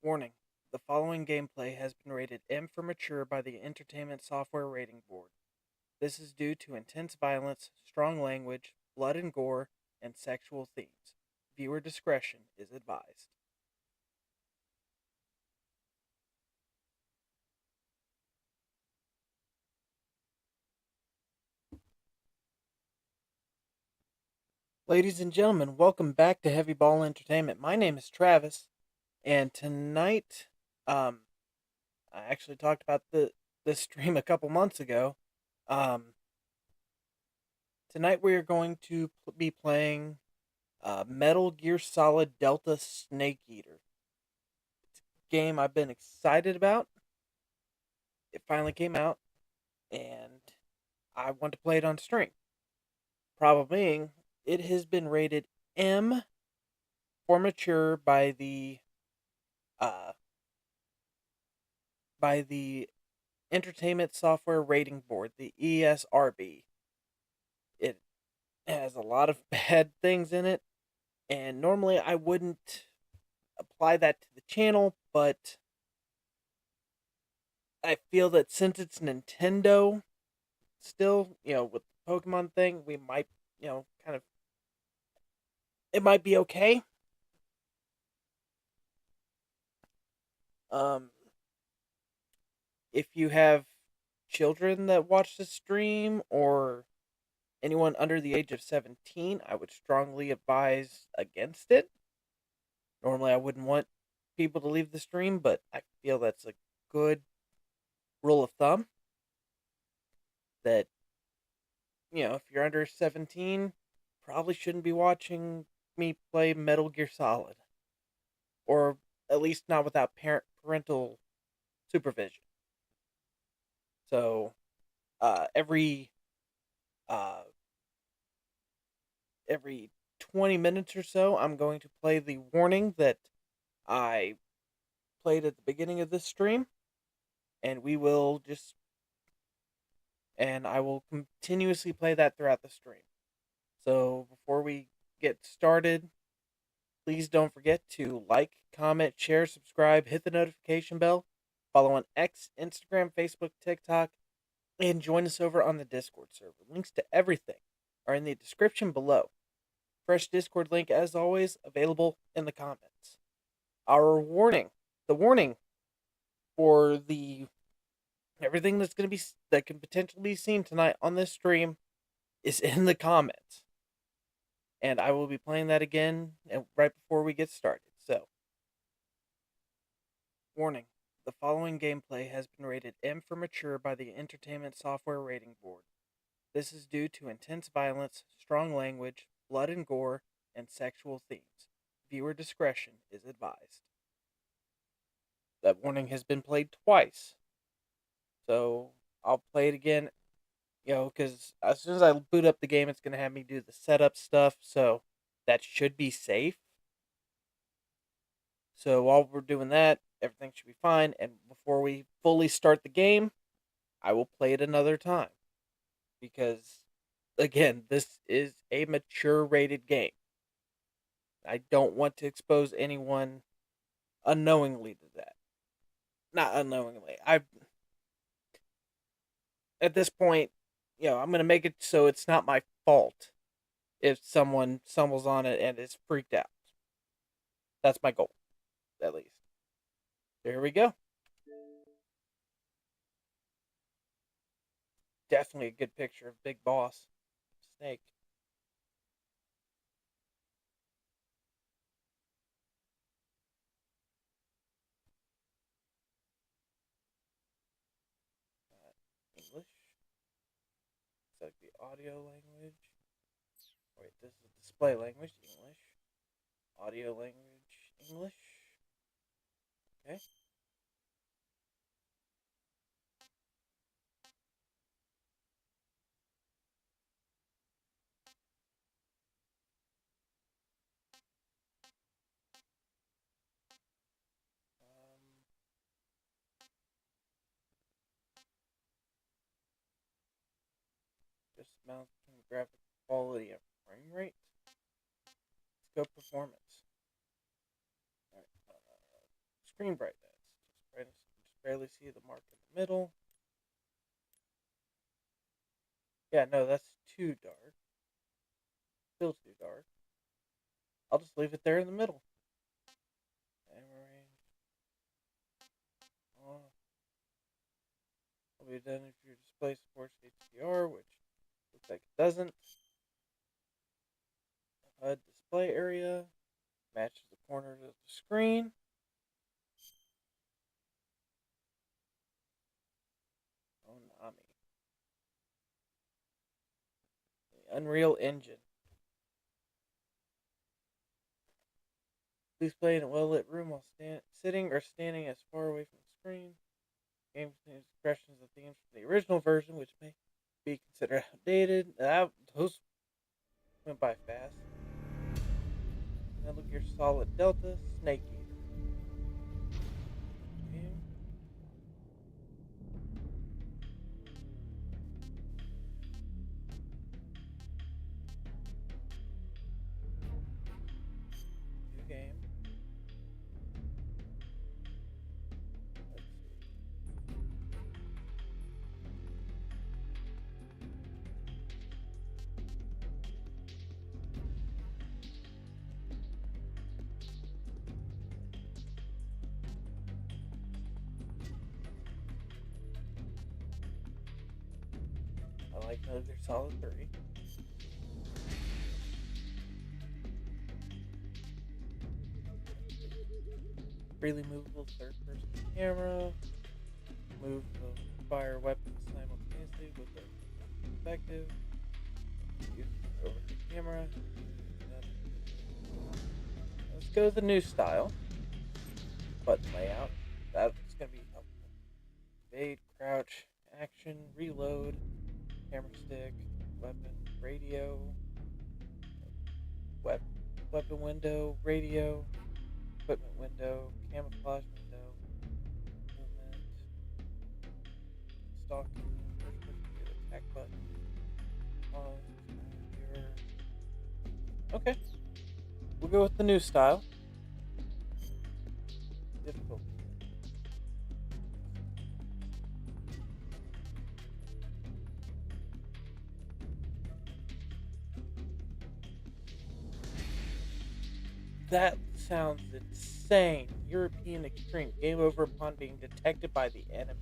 Warning: the following gameplay has been rated M for mature by the Entertainment Software Rating Board. This is due to intense violence, strong language, blood and gore, and sexual themes. Viewer discretion is advised. Ladies and gentlemen, welcome back to Heavy Ball Entertainment. My name is Travis, and tonight, um, I actually talked about this stream a couple months ago. Um, Tonight we are going to be playing Metal Gear Solid Delta Snake Eater. It's a game I've been excited about. It finally came out, and I want to play it on stream. Problem being, it has been rated M for mature uh, by the Entertainment Software Rating Board, the ESRB. It has a lot of bad things in it, and normally I wouldn't apply that to the channel, but I feel that since it's Nintendo, still, with the Pokemon thing, we might, kind of, it might be okay. Um, if you have children that watch the stream or anyone under the age of 17, I would strongly advise against it. Normally, I wouldn't want people to leave the stream, but I feel that's a good rule of thumb that, if you're under 17, probably shouldn't be watching me play Metal Gear Solid, or at least not without parental supervision. So, every uh, every 20 minutes or so, I'm going to play the warning that I played at the beginning of this stream, and I will continuously play that throughout the stream. So before we get started, please don't forget to like, comment, share, subscribe, hit the notification bell, follow on X, Instagram, Facebook, TikTok, and join us over on the Discord server. Links to everything are in the description below. Fresh Discord link, as always, available in the comments. Our warning, the warning for the everything that can potentially be seen tonight on this stream is in the comments, and I will be playing that again right before we get started. So, warning: the following gameplay has been rated M for mature by the Entertainment Software Rating Board. This is due to intense violence, strong language, blood and gore, and sexual themes. Viewer discretion is advised. That warning has been played twice, so I'll play it again, because as soon as I boot up the game, it's going to have me do the setup stuff, so that should be safe. So while we're doing that, everything should be fine, and before we fully start the game, I will play it another time, because, again, this is a mature rated game. I don't want to expose anyone unknowingly to that. Not unknowingly. At this point, I'm going to make it so it's not my fault if someone stumbles on it and is freaked out. That's my goal, at least. There we go. Definitely a good picture of Big Boss Snake. English. Select the audio language. Wait, this is the display language. English. Audio language. English. Okay. Just mounting graphic quality and frame rate. Scope performance. Alright. screen brightness. Just barely see the mark in the middle. Yeah, no, that's too dark. Still too dark. I'll just leave it there in the middle. Camera range. Oh. Will be done if your display supports HDR, which looks like it doesn't. HUD display area matches the corners of the screen. Oh, Nami. The Unreal Engine. Please play in a well-lit room while sitting or standing as far away from the screen. Game contains expressions of themes from the original version, which may be considered outdated. Those went by fast. Metal Gear Solid Delta, Snake Eater. Game. New game. Let's see. I like Metal Gear Solid 3. Freely movable third-person camera. Move the fire weapons simultaneously with the perspective. Use the overhead camera. Let's go with the new style. Button layout. That's going to be helpful. Evade, crouch, action, reload, camera stick, weapon, radio, weapon window, radio, equipment window, camouflage window, movement, stalking, first person view, attack button, pause, mirror. Okay, we'll go with the new style. Difficult. That sounds insane. European Extreme. Game over upon being detected by the enemy.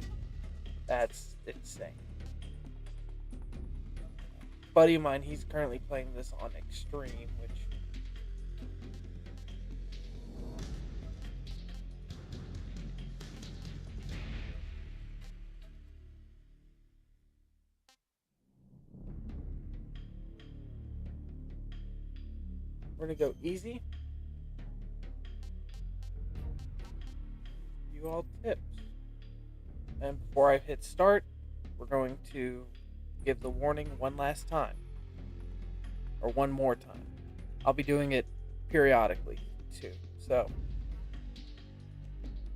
That's insane. Buddy of mine, he's currently playing this on Extreme, which... We're going to go easy. You all tips. And before I hit start, we're going to give the warning one last time. Or one more time. I'll be doing it periodically, too. So,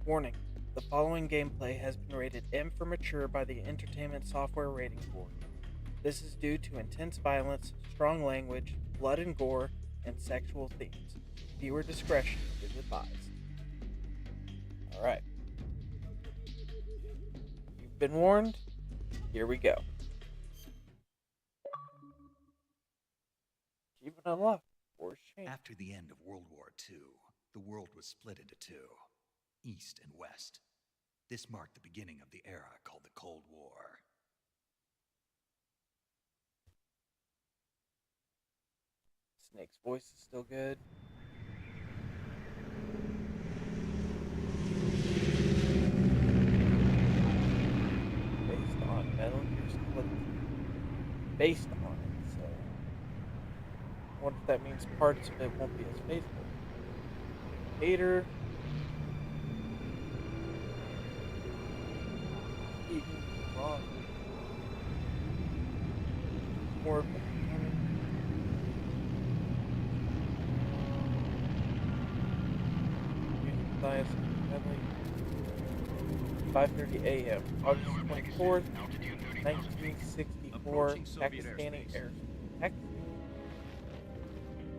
warning. The following gameplay has been rated M for mature by the Entertainment Software Rating Board. This is due to intense violence, strong language, blood and gore, and sexual themes. Viewer discretion is advised. Alright. You've been warned. Here we go. Achievement unlocked. War's changed. After the end of World War II, the world was split into two, East and West. This marked the beginning of the era called the Cold War. Snake's voice is still good. Based on Metal Gear Solid. Based on it, so I wonder if that means parts of it won't be as faithful. Hater. Eaten wrong. More coming. 5:30 a.m. August 24th, 1964, Pakistani Air.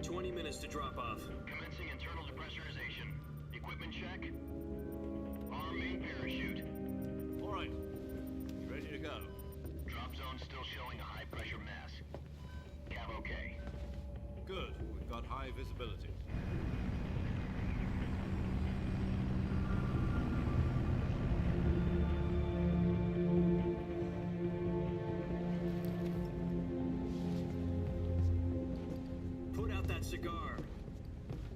20 minutes to drop off. Commencing internal depressurization. Equipment check. visibility. Put out that cigar.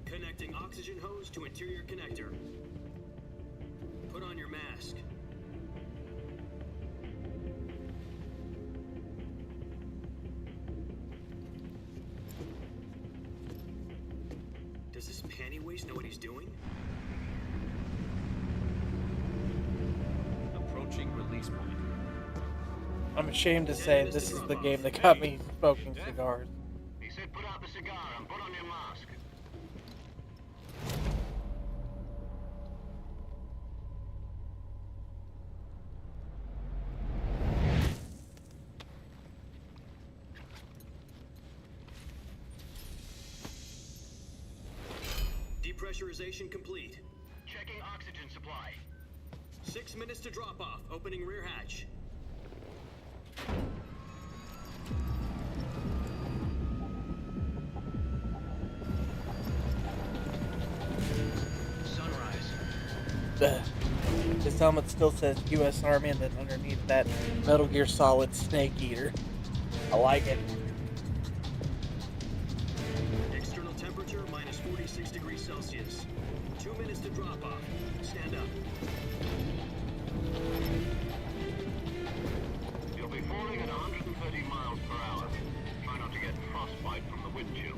Connecting oxygen hose to interior connector. Put on your mask. Does this panty waste know what he's doing? Approaching release point. I'm ashamed to say this is the game that got me smoking cigars. He said put out the cigar and put on your mask. Depressurization complete. Checking oxygen supply. 6 minutes to drop off. Opening rear hatch. Sunrise. This helmet still says U.S. Army, and then underneath that, Metal Gear Solid Snake Eater. I like it. External temperature minus 46 degrees Celsius. 2 minutes to drop off. Stand up. You'll be falling at 130 miles per hour. Try not to get frostbite from the wind chill.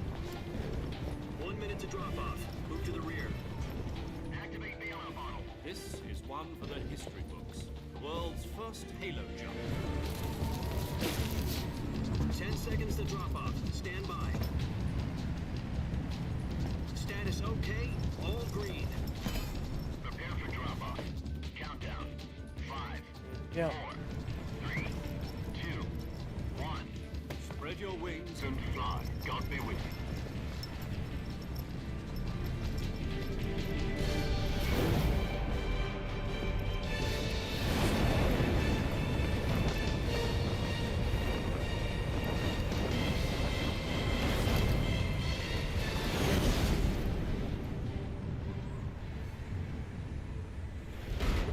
1 minute to drop off. Move to the rear. Activate the alarm bottle. This is one for the history books. The world's first halo jump. 10 seconds to drop off. Stand by. Status okay. All green. Prepare for drop off. Countdown. 5, Yeah. 4, 3, 2, 1. Spread your wings And fly. God be with you.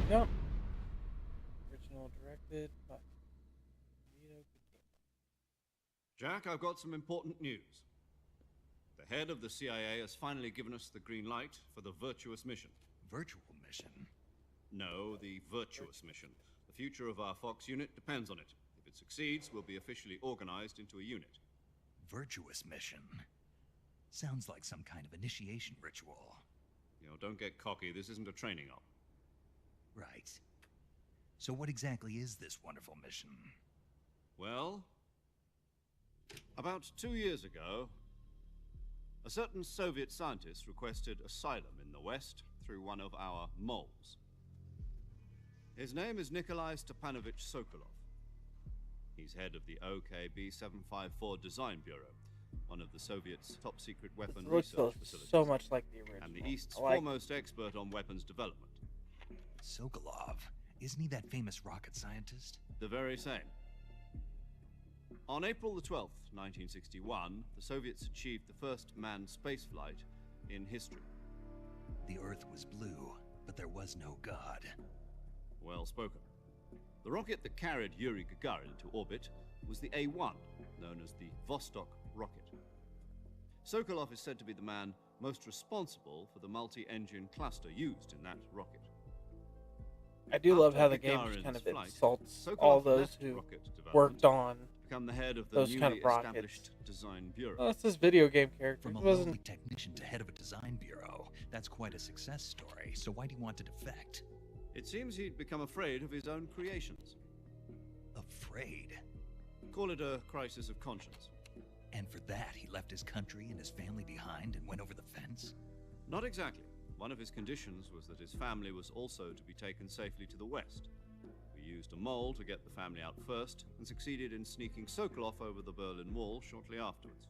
Yep. Original directed by Vito Kojima. Jack, I've got some important news. The head of the CIA has finally given us the green light for the virtuous mission. Virtual mission? No, the virtuous mission. The future of our Fox unit depends on it. If it succeeds, we'll be officially organized into a unit. Virtuous mission? Sounds like some kind of initiation ritual. You know, don't get cocky. This isn't a training op. Right. So what exactly is this wonderful mission? Well, about 2 years ago, a certain Soviet scientist requested asylum in the West through one of our moles. His name is Nikolai Stepanovich Sokolov. He's head of the OKB-754 Design Bureau, one of the Soviets' top-secret weapon It looks research facilities, so much like the original. and the East's I like foremost expert on weapons development. Sokolov? Isn't he that famous rocket scientist? The very same. On April the 12th, 1961, the Soviets achieved the first manned spaceflight in history. The Earth was blue, but there was no God. Well spoken. The rocket that carried Yuri Gagarin into orbit was the A-1, known as the Vostok rocket. Sokolov is said to be the man most responsible for the multi-engine cluster used in that rocket. I do love how the After game Gagarin's just kind of flight, insults Sokolov all those left who rocket development worked on. become the head of the those newly kind of rockets. established Design Bureau. Oh, it's this video game character. From It a wasn't. lowly technician to head of a design bureau, that's quite a success story, so why do you want to defect? It seems he'd become afraid of his own creations. Afraid? Call it a crisis of conscience. And for that, he left his country and his family behind and went over the fence? Not exactly. One of his conditions was that his family was also to be taken safely to the west. We used a mole to get the family out first, and succeeded in sneaking Sokolov over the Berlin Wall shortly afterwards.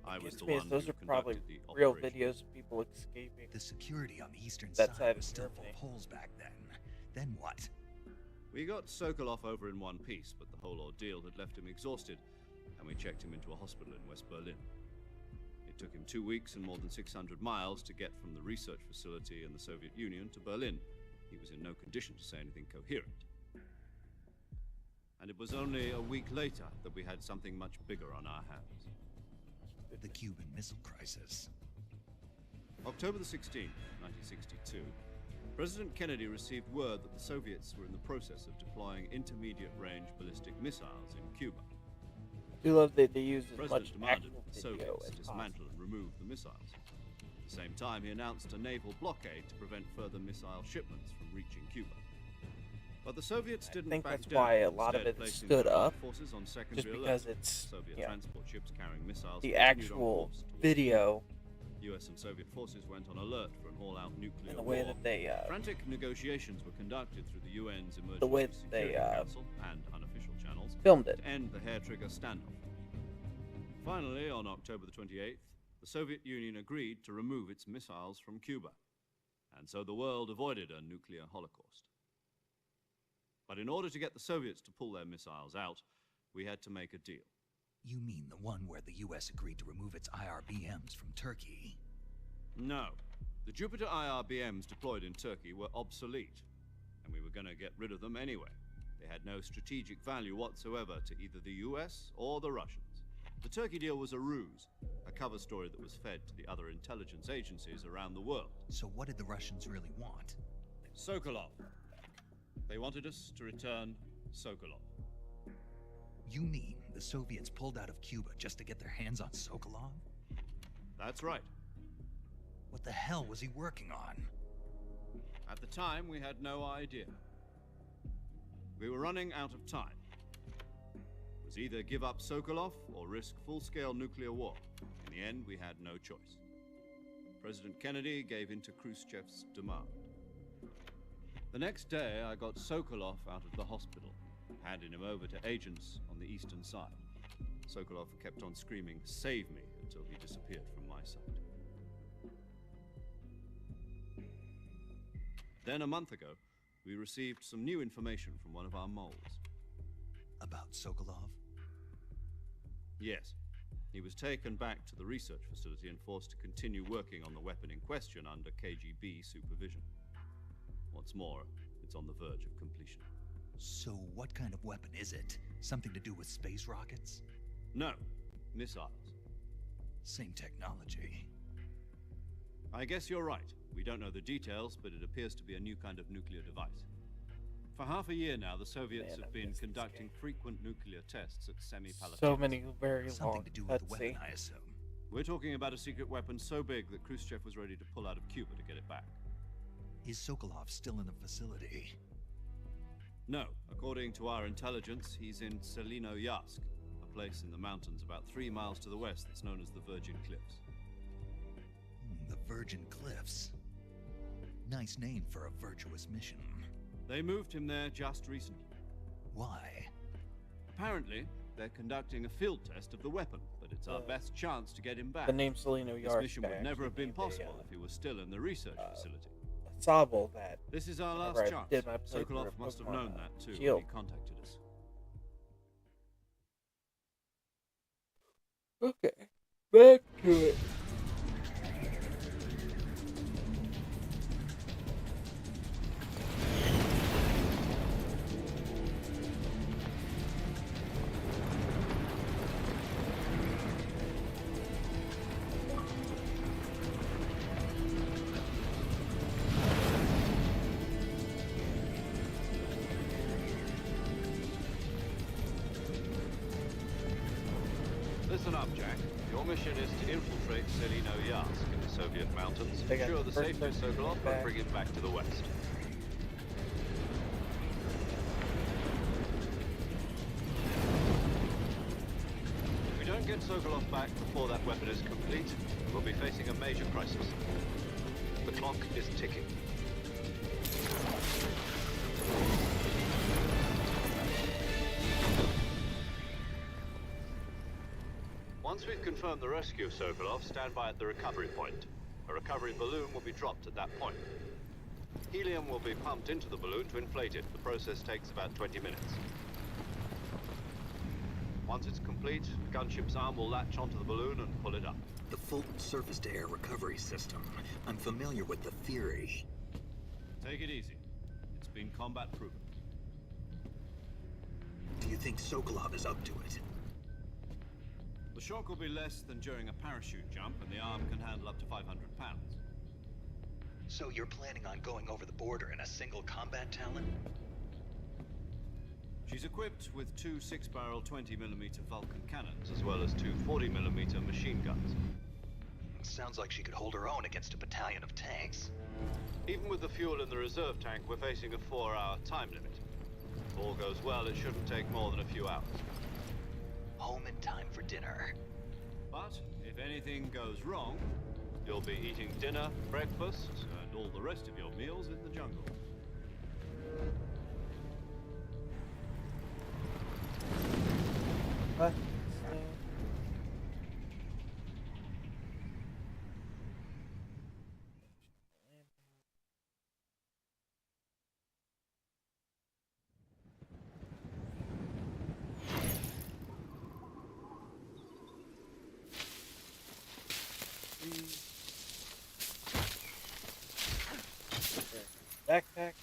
I was Gets the me is one those who are probably conducted the real operation. videos of people escaping. The security on the eastern That side side of was still full Germany. of holes back then. Then what? We got Sokolov over in one piece, but the whole ordeal had left him exhausted, and we checked him into a hospital in West Berlin. It It took him 2 weeks and more than 600 miles to get from the research facility in the Soviet Union to Berlin. He was in no condition to say anything coherent. And it was only a week later that we had something much bigger on our hands. The Cuban Missile Crisis. October the 16th, 1962, President Kennedy received word that the Soviets were in the process of deploying intermediate-range ballistic missiles in Cuba. I do love that they use The as much President demanded actual that the video Soviets as dismantle possible. and remove the missiles. At the same time, he announced a naval blockade to prevent further missile shipments from reaching Cuba. But the Soviets didn't think back that's down, why a lot of instead it placing stood their up, forces on just secondary because alert. it's Soviet yeah, transport ships carrying missiles the continued on actual course towards video US and Soviet forces went on alert for an all-out nuclear and the way war. that they Frantic negotiations were conducted through the UN's Emergency the way that they Security Council and unofficial channels filmed it. to end the hair-trigger standoff. Finally, on October the 28th, the Soviet Union agreed to remove its missiles from Cuba, and so the world avoided a nuclear holocaust. But in order to get the Soviets to pull their missiles out, we had to make a deal. You mean the one where the US agreed to remove its IRBMs from Turkey? No. The Jupiter IRBMs deployed in Turkey were obsolete, and we were going to get rid of them anyway. They had no strategic value whatsoever to either the US or the Russians. The Turkey deal was a ruse, a cover story that was fed to the other intelligence agencies around the world. So what did the Russians really want? Sokolov. They wanted us to return Sokolov. You mean the Soviets pulled out of Cuba just to get their hands on Sokolov? That's right. What the hell was he working on? At the time, we had no idea. We were running out of time. It was either give up Sokolov or risk full-scale nuclear war. In the end, we had no choice. President Kennedy gave in to Khrushchev's demand. The next day, I got Sokolov out of the hospital, handing him over to agents on the eastern side. Sokolov kept on screaming, "Save me," until he disappeared from my sight. Then, a month ago, we received some new information from one of our moles. About Sokolov? Yes. He was taken back to the research facility and forced to continue working on the weapon in question under KGB supervision. What's more, it's on the verge of completion. So what kind of weapon is it? Something to do with space rockets? No, missiles. Same technology. I guess you're right. We don't know the details, but it appears to be a new kind of nuclear device. For half a year now, the Soviets Man, have I been missed this conducting game. frequent nuclear tests at semi-Palatines. So many very Something long to do with the weapon, cutscenes. I assume. We're talking about a secret weapon so big that Khrushchev was ready to pull out of Cuba to get it back. Is Sokolov still in the facility? No, according to our intelligence, he's in Selino-Yarsk, a place in the mountains about 3 miles to the west that's known as the Virgin Cliffs. The Virgin Cliffs. Nice name for a virtuous mission. They moved him there just recently. Why? Apparently, they're conducting a field test of the weapon, but it's our best chance to get him back. The name Selino This Yarsk mission would never have been possible if he was still in the research facility. Sable that This is our whenever last I chance. did my playthrough Sokolov of must have Pokemon, known that too when Shield. he contacted us. Okay, back to it. Listen up, Jack. Your mission is to infiltrate Selino-Yarsk in the Soviet mountains, They got ensure the the first safety of person Sokolov, back. and bring him back to the west. If we don't get Sokolov back before that weapon is complete, we'll be facing a major crisis. The clock is ticking. Once we've confirmed the rescue of Sokolov, stand by at the recovery point. A recovery balloon will be dropped at that point. Helium will be pumped into the balloon to inflate it. The process takes about 20 minutes. Once it's complete, the gunship's arm will latch onto the balloon and pull it up. the Fulton surface-to-air recovery system. I'm familiar with the theory. Take it easy. It's been combat proven. Do you think Sokolov is up to it? The shock will be less than during a parachute jump, and the arm can handle up to 500 pounds. So you're planning on going over the border in a single combat Talon? She's equipped with two 6-barrel 20mm Vulcan cannons, as well as two 40mm machine guns. Sounds like she could hold her own against a battalion of tanks. Even with the fuel in the reserve tank, we're facing a 4-hour time limit. If all goes well, it shouldn't take more than a few hours. Home in time for dinner. But if anything goes wrong, you'll be eating dinner, breakfast, and all the rest of your meals in the jungle. What? Backpack.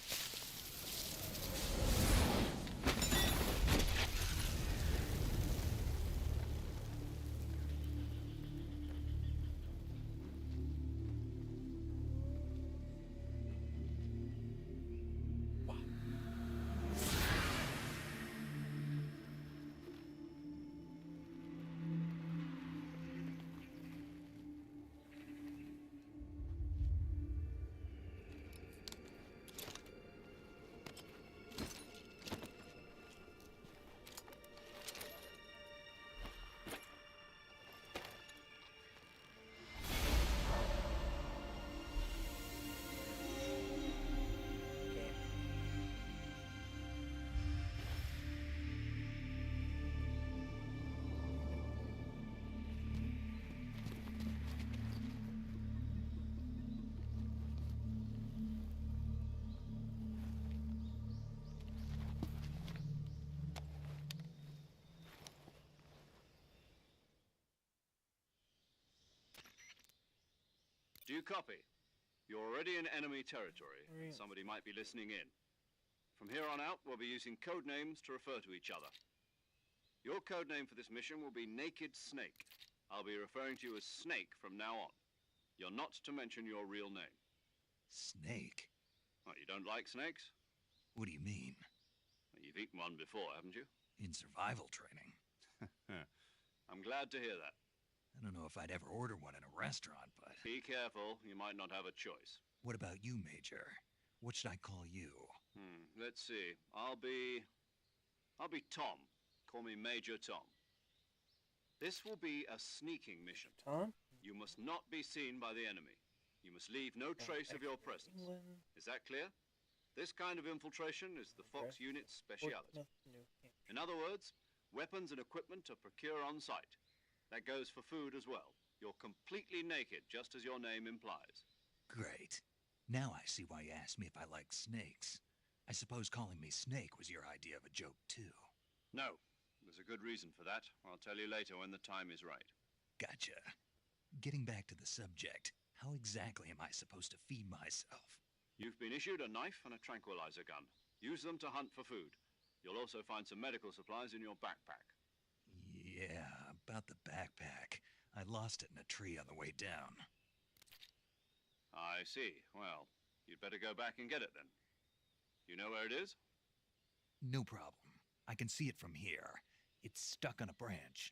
Do you copy? You're already in enemy territory. Right. Somebody might be listening in. From here on out, we'll be using code names to refer to each other. Your code name for this mission will be Naked Snake. I'll be referring to you as Snake from now on. You're not to mention your real name. Snake? What, you don't like snakes? What do you mean? Well, you've eaten one before, haven't you? In survival training? I'm glad to hear that. I don't know if I'd ever order one in a restaurant, but... Be careful, you might not have a choice. What about you, Major? What should I call you? Let's see. I'll be Tom. Call me Major Tom. This will be a sneaking mission. Tom? You must not be seen by the enemy. You must leave no trace of your presence. England, Is that clear? This kind of infiltration is the Fox Unit's speciality. Portsmouth, New Hampshire. In other words, weapons and equipment are procure on site. That goes for food as well. You're completely naked, just as your name implies. Great. Now I see why you asked me if I like snakes. I suppose calling me Snake was your idea of a joke, too. No, there's a good reason for that. I'll tell you later when the time is right. Gotcha. Getting back to the subject, how exactly am I supposed to feed myself? You've been issued a knife and a tranquilizer gun. Use them to hunt for food. You'll also find some medical supplies in your backpack. Yeah, about the backpack. I lost it in a tree on the way down. I see. Well, you'd better go back and get it then. You know where it is? No problem. I can see it from here. It's stuck on a branch.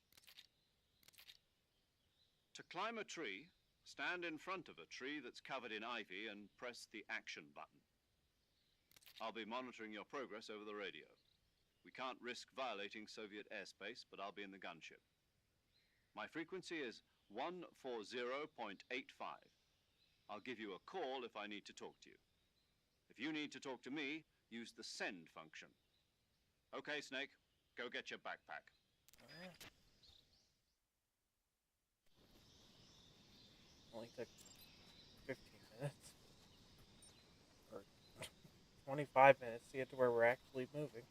To climb a tree, stand in front of a tree that's covered in ivy and press the action button. I'll be monitoring your progress over the radio. We can't risk violating Soviet airspace, but I'll be in the gunship. My frequency is 140.85. I'll give you a call if I need to talk to you. If you need to talk to me, use the send function. Okay, Snake, go get your backpack. Alright. Only took 15 minutes. Or 25 minutes to get to where we're actually moving.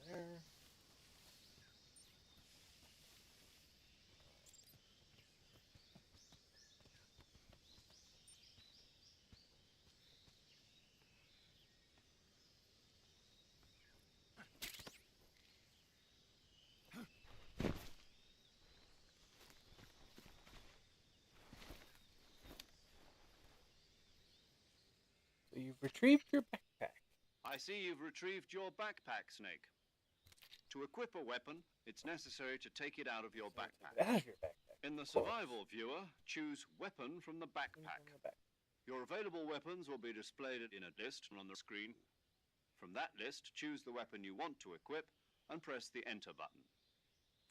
There. You've retrieved your backpack. I see you've retrieved your backpack, Snake. To equip a weapon, it's necessary to take it out of your backpack. Out of your backpack. In the of course. survival viewer, choose Weapon from the backpack. From the back. Your available weapons will be displayed in a list on the screen. From that list, choose the weapon you want to equip and press the Enter button.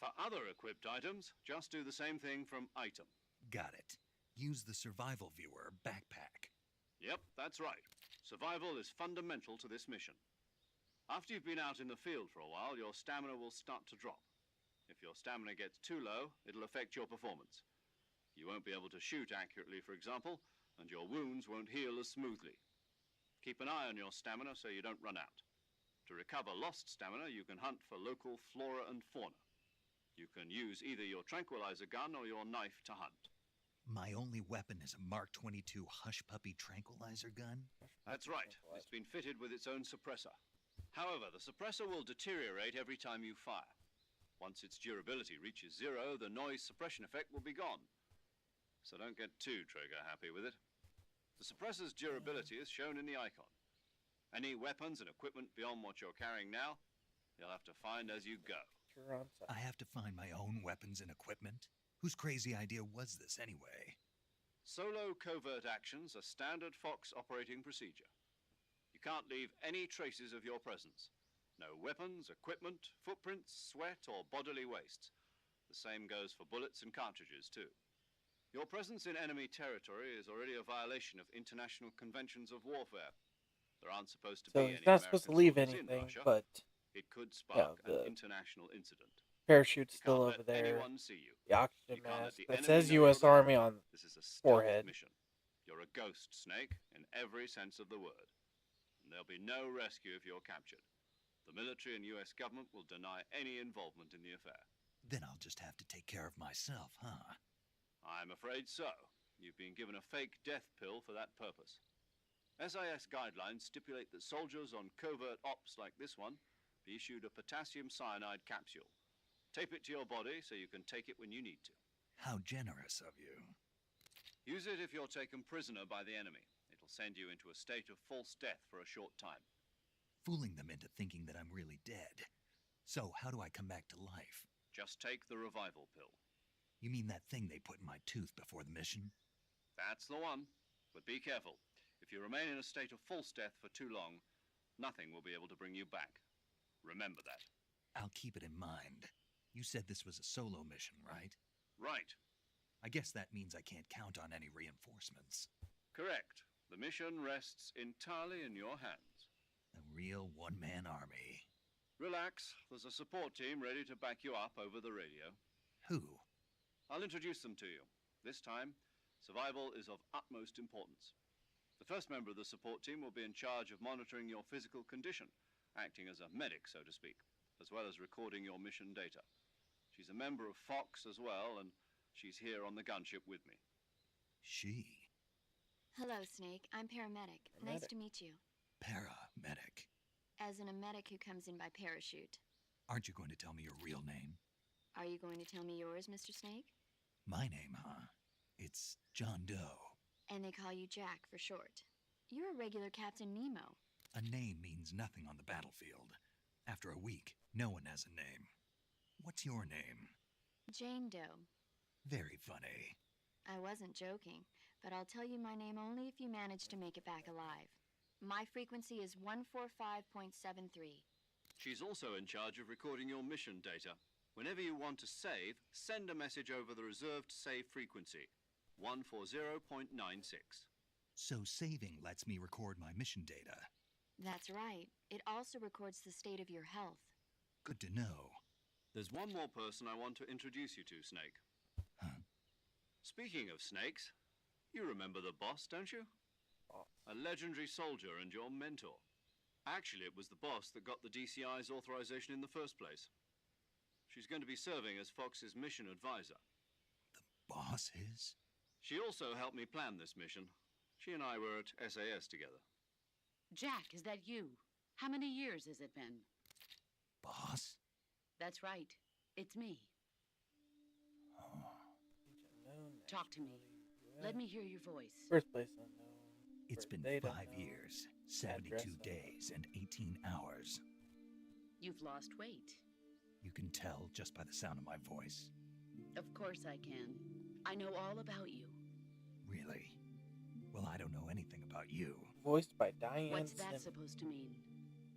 For other equipped items, just do the same thing from Item. Got it. Use the survival viewer backpack. Yep, that's right. Survival is fundamental to this mission. After you've been out in the field for a while, your stamina will start to drop. If your stamina gets too low, it'll affect your performance. You won't be able to shoot accurately, for example, and your wounds won't heal as smoothly. Keep an eye on your stamina so you don't run out. To recover lost stamina, you can hunt for local flora and fauna. You can use either your tranquilizer gun or your knife to hunt. My only weapon is a Mark 22 Hush Puppy tranquilizer gun? That's right. It's been fitted with its own suppressor. However, the suppressor will deteriorate every time you fire. Once its durability reaches 0, the noise suppression effect will be gone. So don't get too trigger happy with it. The suppressor's durability is shown in the icon. Any weapons and equipment beyond what you're carrying now, you'll have to find as you go. You're on site. I have to find my own weapons and equipment? Whose crazy idea was this anyway? Solo covert actions are standard Fox operating procedure. You can't leave any traces of your presence. No weapons, equipment, footprints, sweat, or bodily wastes. The same goes for bullets and cartridges, too. Your presence in enemy territory is already a violation of international conventions of warfare. There aren't supposed to be So any he's not supposed to leave American soldiers in anything, Russia. but It could spark the an international incident. parachute's You still can't over let there. anyone see you. The oxygen You can't let mask the that enemy says know U.S. you're there. Army on. This is a stealth Forehead. mission. You're a ghost, Snake, in every sense of the word. And there'll be no rescue if you're captured. The military and U.S. government will deny any involvement in the affair. Then I'll just have to take care of myself, huh? I'm afraid so. You've been given a fake death pill for that purpose. SIS guidelines stipulate that soldiers on covert ops like this one be issued a potassium cyanide capsule. Tape it to your body so you can take it when you need to. How generous of you. Use it if you're taken prisoner by the enemy. It'll send you into a state of false death for a short time. Fooling them into thinking that I'm really dead. So how do I come back to life? Just take the revival pill. You mean that thing they put in my tooth before the mission? That's the one. But be careful. If you remain in a state of false death for too long, nothing will be able to bring you back. Remember that. I'll keep it in mind. You said this was a solo mission, right? Right. I guess that means I can't count on any reinforcements. Correct. The mission rests entirely in your hands. A real one-man army. Relax. There's a support team ready to back you up over the radio. Who? I'll introduce them to you. This time, survival is of utmost importance. The first member of the support team will be in charge of monitoring your physical condition, acting as a medic, so to speak, as well as recording your mission data. She's a member of Fox as well, and she's here on the gunship with me. She. Hello, Snake. I'm paramedic. Nice Paramedic. to meet you. Paramedic. As in a medic who comes in by parachute. Aren't you going to tell me your real name? Are you going to tell me yours, Mr. Snake? My name, huh? It's John Doe. And they call you Jack for short. You're a regular Captain Nemo. A name means nothing on the battlefield. After a week, no one has a name. What's your name? Jane Doe. Very funny. I wasn't joking, but I'll tell you my name only if you manage to make it back alive. My frequency is 145.73. She's also in charge of recording your mission data. Whenever you want to save, send a message over the reserved save frequency, 140.96. So saving lets me record my mission data. That's right. It also records the state of your health. Good to know. There's one more person I want to introduce you to, Snake. Huh? Speaking of snakes, you remember the boss, don't you? Boss. A legendary soldier and your mentor. Actually, it was the boss that got the DCI's authorization in the first place. She's going to be serving as Fox's mission advisor. The boss is? She also helped me plan this mission. She and I were at SAS together. Jack, is that you? How many years has it been? Boss? That's right. It's me. Known Talk to me. nationality, Let US. me hear your voice. Birthplace unknown. It's been Birthday, 5 don't know. years, 72 Address, don't know. days, and 18 hours. You've lost weight. You can tell just by the sound of my voice. Of course I can. I know all about you. Really? Well, I don't know anything about you. Voiced by Diane What's that Simmons. supposed to mean?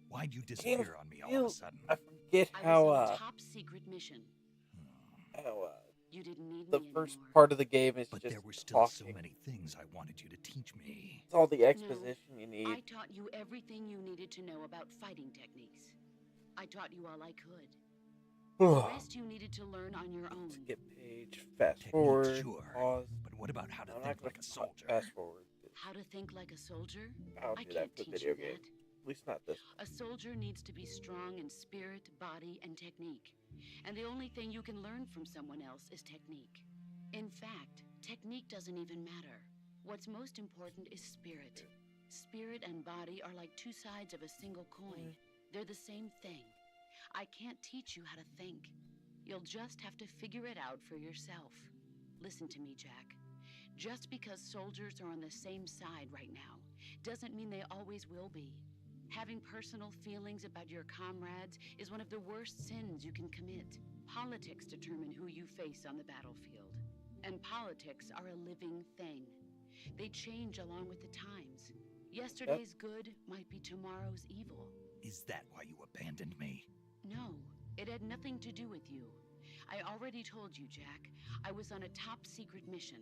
Why'd you disappear on me all of a sudden? I forget I how was on a top secret mission. You didn't need the me first anymore. part of the game is But just there were still so talking. many things I wanted you to teach me. It's all the exposition you need. I taught you everything you needed to know about fighting techniques. I taught you all I could. The rest you needed to learn on your own. Skip page, fast Technique, forward, sure. pause. But what about how to I'm think not gonna like a soldier? fast forward. How to think like a soldier? I'll I do that can't for teach video you game. that. At least not this one. A soldier needs to be strong in spirit, body, and technique. And the only thing you can learn from someone else is technique. In fact, technique doesn't even matter. What's most important is spirit. Spirit and body are like two sides of a single coin. They're the same thing. I can't teach you how to think. You'll just have to figure it out for yourself. Listen to me, Jack. Just because soldiers are on the same side right now doesn't mean they always will be. Having personal feelings about your comrades is one of the worst sins you can commit. Politics determine who you face on the battlefield. And politics are a living thing. They change along with the times. Yesterday's good might be tomorrow's evil. Is that why you abandoned me? No, it had nothing to do with you. I already told you, Jack. I was on a top secret mission.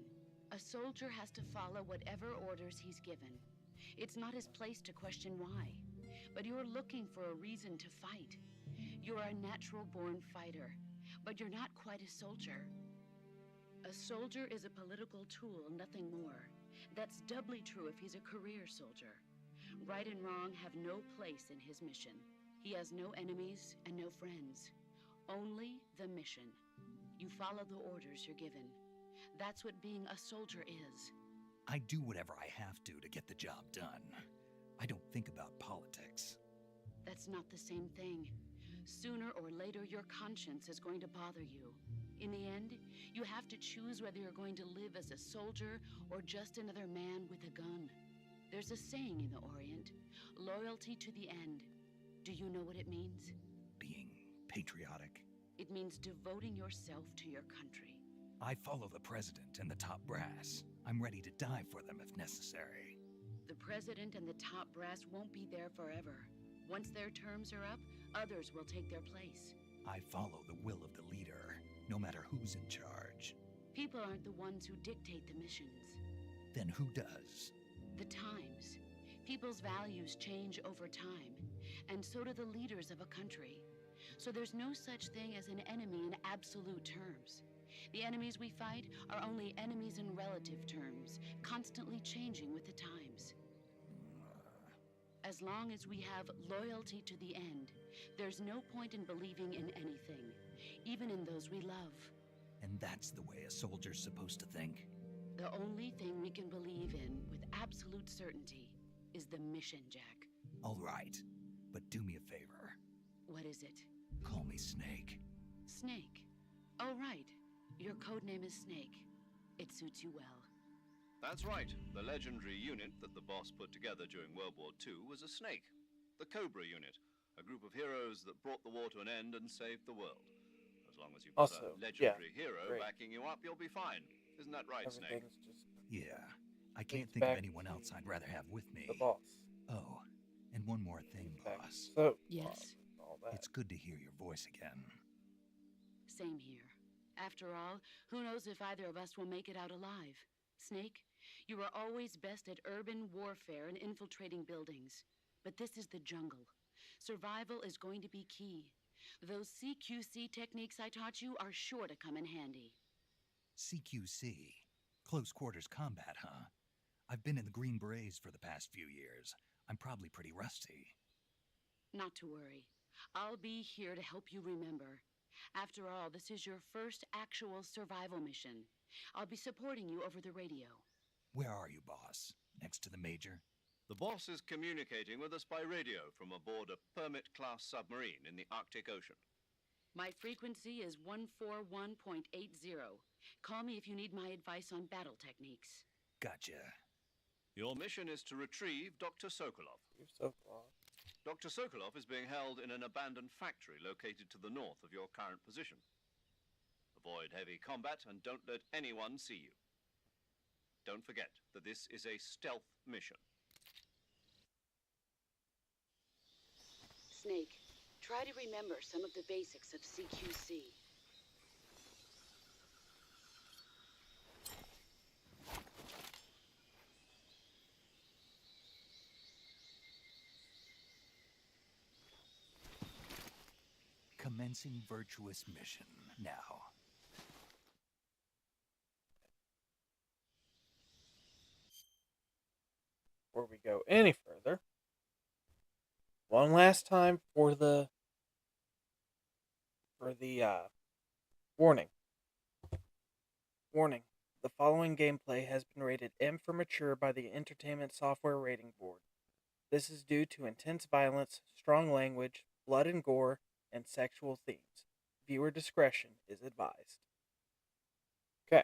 A soldier has to follow whatever orders he's given. It's not his place to question why. But you're looking for a reason to fight. You're a natural-born fighter, but you're not quite a soldier. A soldier is a political tool, nothing more. That's doubly true if he's a career soldier. Right and wrong have no place in his mission. He has no enemies and no friends. Only the mission. You follow the orders you're given. That's what being a soldier is. I do whatever I have to get the job done. I don't think about politics. That's not the same thing. Sooner or later, your conscience is going to bother you. In the end, you have to choose whether you're going to live as a soldier or just another man with a gun. There's a saying in the Orient, loyalty to the end. Do you know what it means? Being patriotic. It means devoting yourself to your country. I follow the president and the top brass. I'm ready to die for them if necessary. The president and the top brass won't be there forever. Once their terms are up, others will take their place. I follow the will of the leader, no matter who's in charge. People aren't the ones who dictate the missions. Then who does? The times. People's values change over time, and so do the leaders of a country. So there's no such thing as an enemy in absolute terms. The enemies we fight are only enemies in relative terms, constantly changing with the times. As long as we have loyalty to the end, there's no point in believing in anything, even in those we love. And that's the way a soldier's supposed to think? The only thing we can believe in with absolute certainty is the mission, Jack. All right, but do me a favor. What is it? Call me Snake. Snake. Oh, right. Your code name is Snake. It suits you well. That's right. The legendary unit that the boss put together during World War II was a snake. The Cobra unit, a group of heroes that brought the war to an end and saved the world. As long as you've got Also, a legendary yeah, hero great. backing you up, you'll be fine. Isn't that right, Snake? Everything's just Yeah, I can't It's think of back anyone else I'd rather have with me. the boss. Oh, and one more thing, Back. boss. So, Yes. all that. It's good to hear your voice again. Same here. After all, who knows if either of us will make it out alive? Snake, you are always best at urban warfare and infiltrating buildings. But this is the jungle. Survival is going to be key. Those CQC techniques I taught you are sure to come in handy. CQC. Close quarters combat, huh? I've been in the Green Berets for the past few years. I'm probably pretty rusty. Not to worry. I'll be here to help you remember. After all, this is your first actual survival mission. I'll be supporting you over the radio. Where are you, boss? Next to the major? The boss is communicating with us by radio from aboard a Permit-class submarine in the Arctic Ocean. My frequency is 141.80. Call me if you need my advice on battle techniques. Gotcha. Your mission is to retrieve Dr. Sokolov. You're so close. Dr. Sokolov is being held in an abandoned factory located to the north of your current position. Avoid heavy combat and don't let anyone see you. Don't forget that this is a stealth mission. Snake, try to remember some of the basics of CQC. Commencing virtuous mission now. Before we go any further, one last time for the warning. Warning. The following gameplay has been rated M for mature by the Entertainment Software Rating Board. This is due to intense violence, strong language, blood and gore, and sexual themes. Viewer discretion is advised. Okay.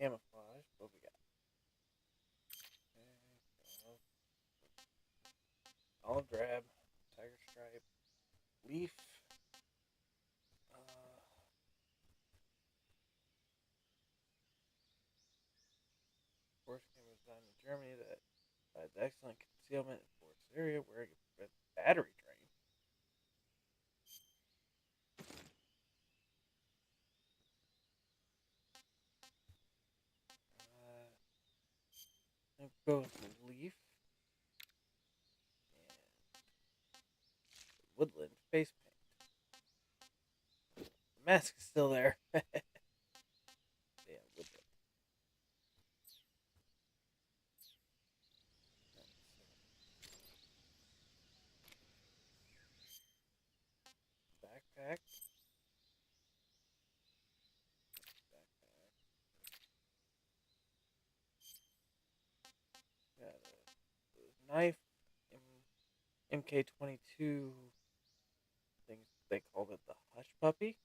Camouflage. What we got? Okay. Olive drab, tiger stripe, leaf. Force camera designed in Germany that provides excellent concealment in forest area wearing a battery drain. I'll go with the leaf and woodland face paint. The mask is still there. Yeah, woodland. Backpack. Got a knife. MK22. I think they called it the Hush Puppy.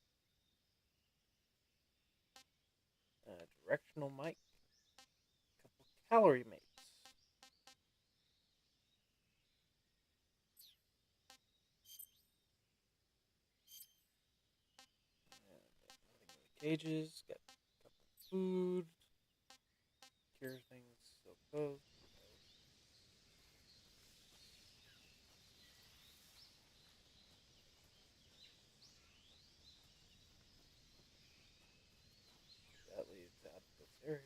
Directional mic. A couple calorie mates. Cages, got a couple food, cure things, so close. That leads out of this area.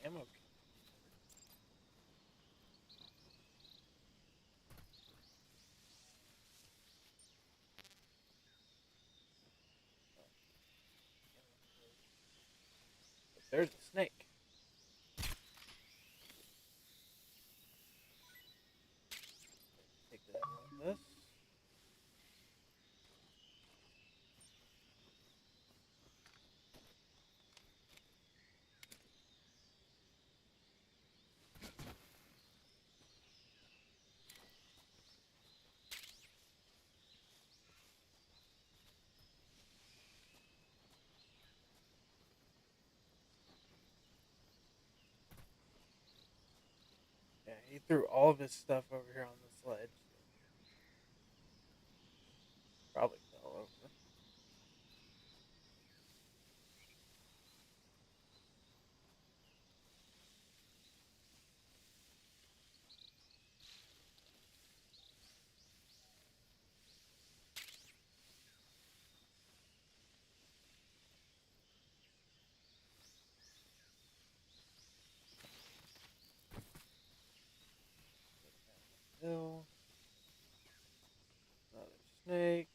Ammo. But there's a snake. Take this like this. Yeah, he threw all of his stuff over here on the sledge. Probably fell over. Hill. Another snake.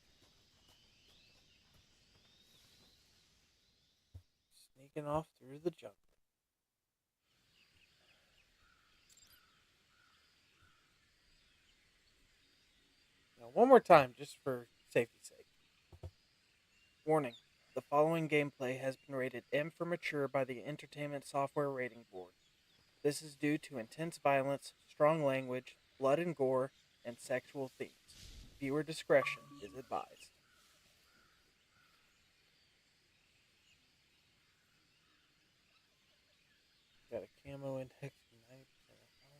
Sneaking off through the jungle. Now, one more time, just for safety's sake. Warning. The following gameplay has been rated M for mature by the Entertainment Software Rating Board. This is due to intense violence, strong language, blood and gore, and sexual themes. Viewer discretion is advised. Got a camo index of 90% of fire.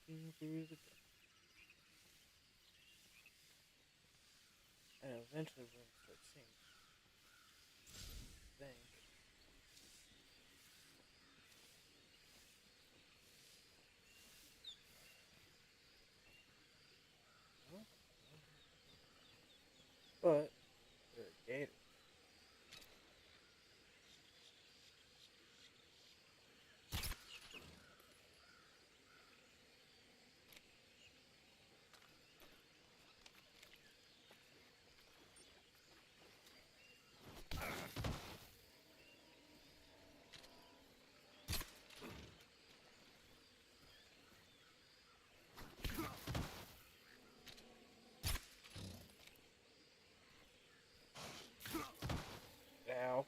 Through the and eventually we're going to start seeing I think. Huh? But there are gators. Ow.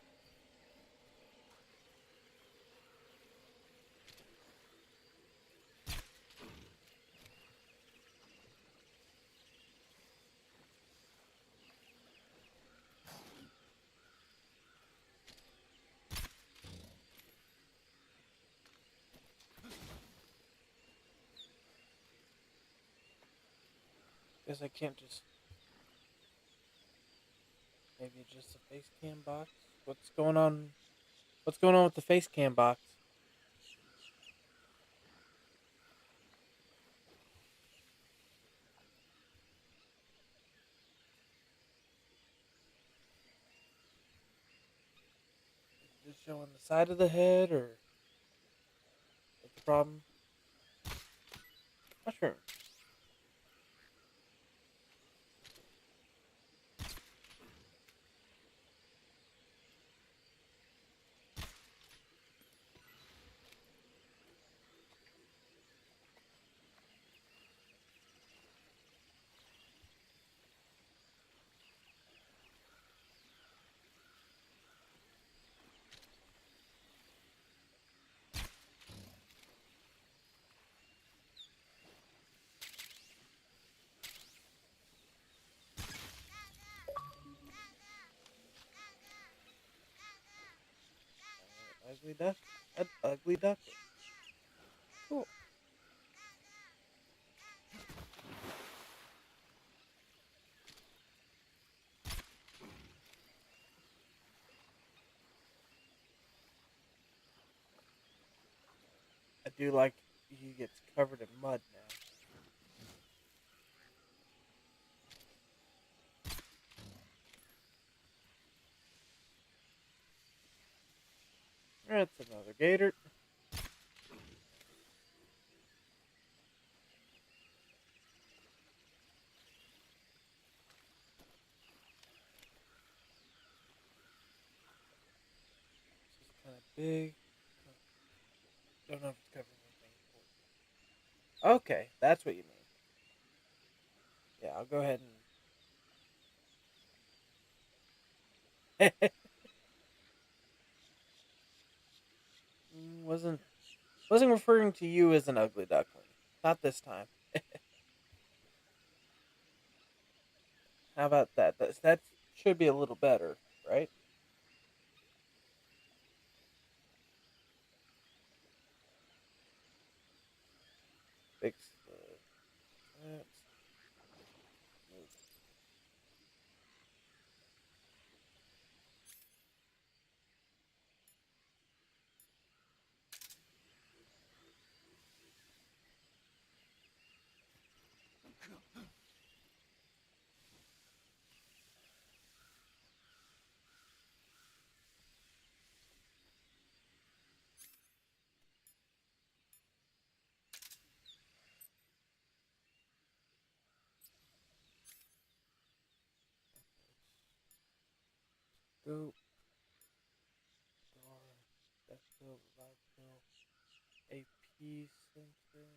Guess I can't just. Maybe it's just a face cam box. What's going on? What's going on with the face cam box? Is it just showing the side of the head, or what's the problem? Mushroom. Ugly duck. An ugly duck. Cool. I do like he gets covered in mud now. That's another gator. This is kind of big. Don't know if it's covering anything important. Okay, that's what you mean. Yeah, I'll go ahead and. wasn't referring to you as an ugly duckling. Not this time. How about that? That should be a little better, right? Fix the. That's, Scope. Gore. Death pill. Revive pill. AP sensor.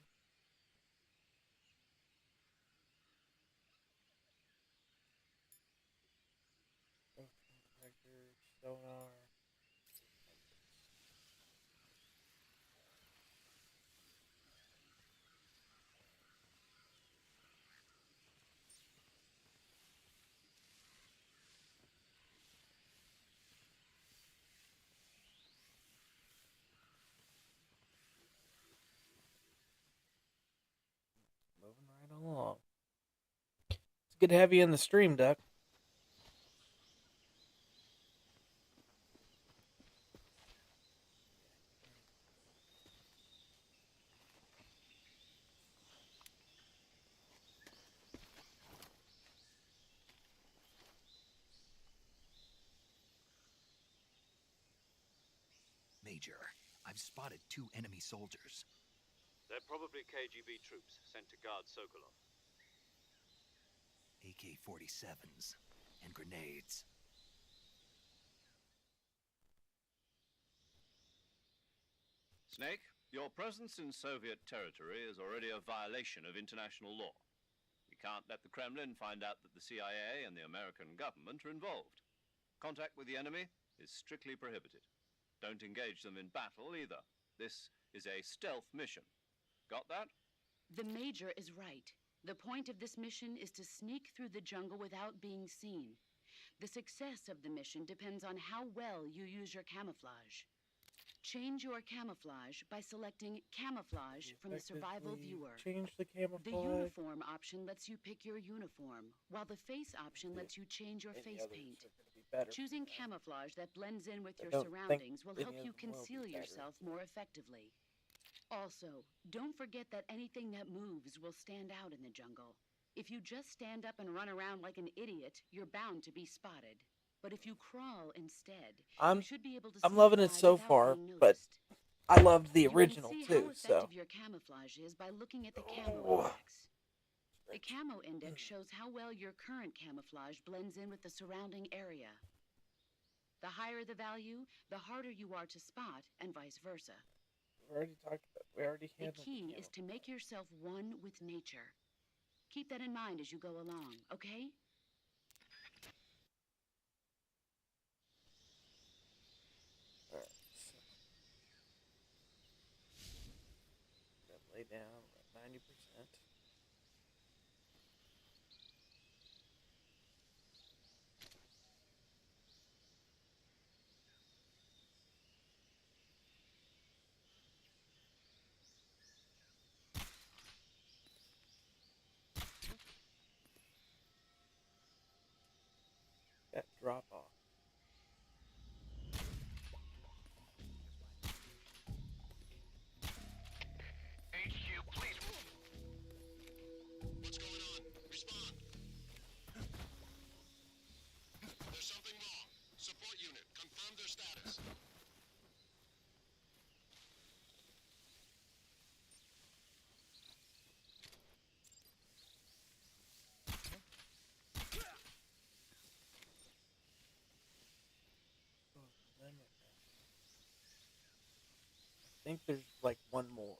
Motion detector. Sonar. Moving right along. It's good to have you in the stream, Duck. Major, I've spotted 2 enemy soldiers. They're probably KGB troops sent to guard Sokolov. AK-47s and grenades. Snake, your presence in Soviet territory is already a violation of international law. We can't let the Kremlin find out that the CIA and the American government are involved. Contact with the enemy is strictly prohibited. Don't engage them in battle either. This is a stealth mission. Got that? The Major is right. The point of this mission is to sneak through the jungle without being seen. The success of the mission depends on how well you use your camouflage. Change your camouflage by selecting Camouflage from the Survival Effectively Viewer. Change the camouflage. The uniform option lets you pick your uniform, while the face option lets you change your Any face others paint. are gonna be better Choosing for that. camouflage that blends in with I your don't think surroundings will any help of you them will be conceal better. yourself more effectively. Also, don't forget that anything that moves will stand out in the jungle. If you just stand up and run around like an idiot, you're bound to be spotted. But if you crawl instead, you should be able to I'm see loving it by so without far, being but noticed. I loved the You original can see too, how so effective your camouflage is by looking at the camo Oh. index. The camo index shows how well your current camouflage blends in with the surrounding area. The higher the value, the harder you are to spot, and vice versa. we already talked about. We already The handled key is to make yourself one with nature. Keep that in mind as you go along, okay? Alright, so gonna lay down at 90%. That drop off. HQ, please. What's going on? Respond. There's something wrong. Support unit, confirm their status. Oh, limit. I think there's like one more.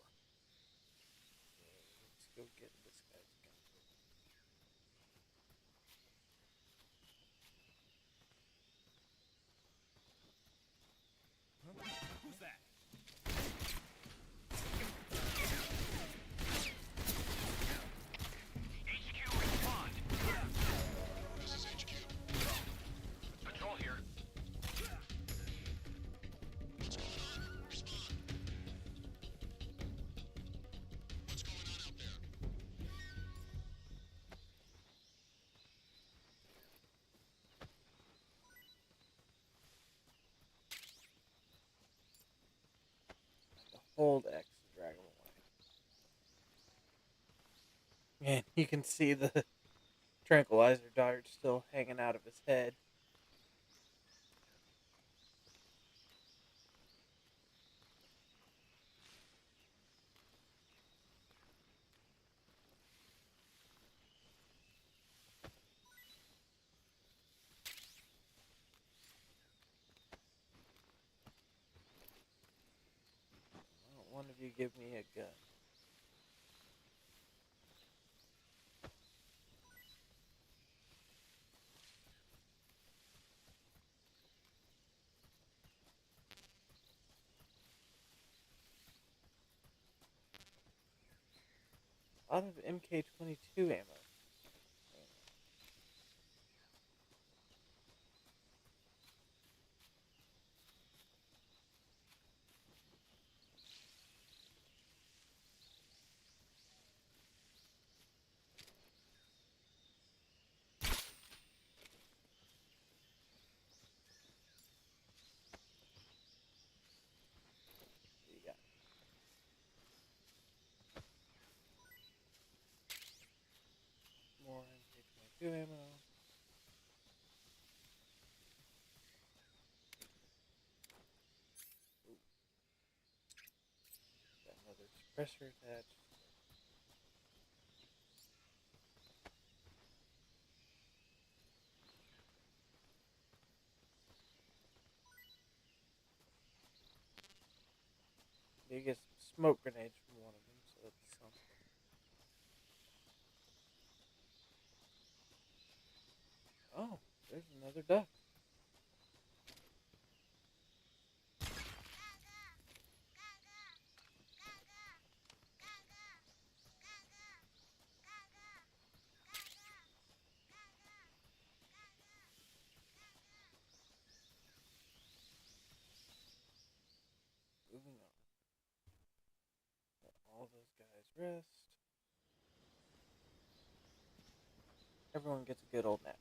So let's go get this guy's gun. Who's that? HQ, respond. This is HQ. Patrol here. What's going on? Respond. What's going on out there? To hold X to drag him away. And you can see the tranquilizer dart still hanging out of his head. one of you give me a gun. A lot of MK22 ammo. You got more MK22 ammo. Ooh. Got another suppressor attached. You get some smoke grenades from one of them, so that's something. Oh, there's another duck. Moving on. Let all those guys rest. Everyone gets a good old nap time.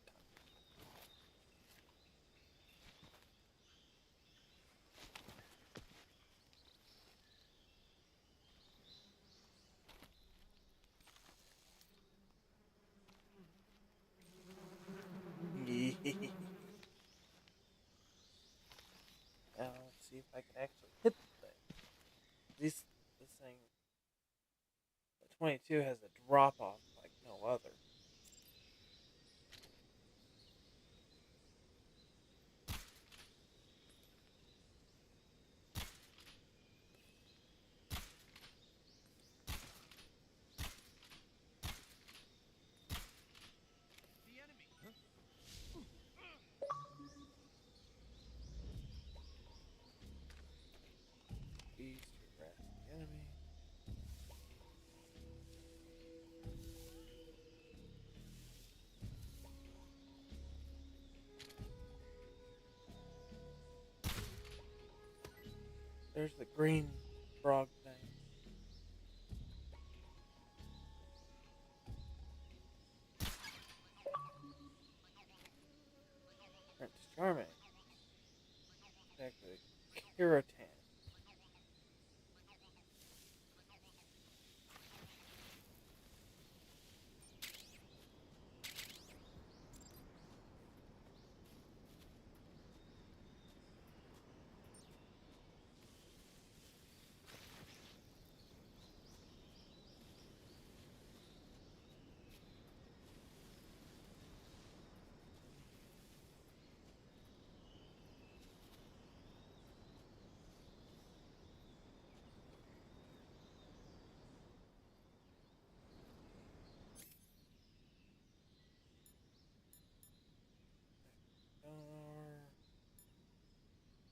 Now let's see if I can actually hit the thing. This thing, the 22 has a drop off like no other. Beast to harass the enemy. There's the green frog thing. Prince Charming. Back to the Kirotan.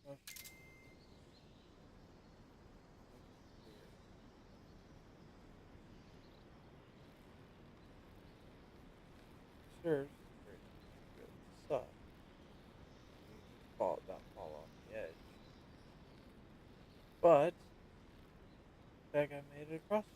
Oh, sure, good stuff. Don't fall off the edge. But that guy made it across this.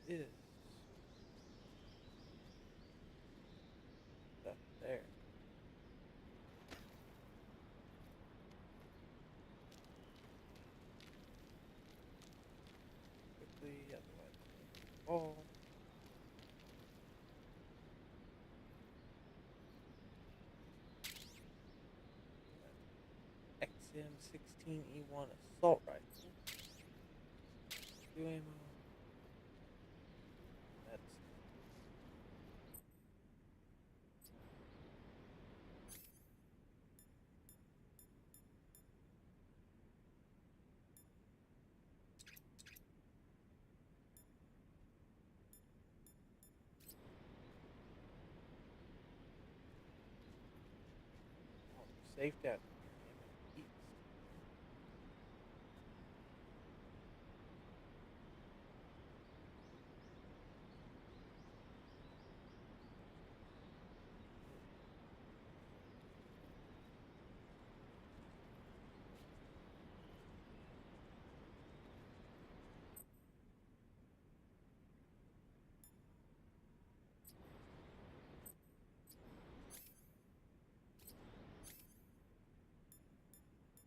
There is stuff there. Quickly, otherwise it's going to fall. XM16E1 assault rifle. 2 ammo. safe down here. East. Food.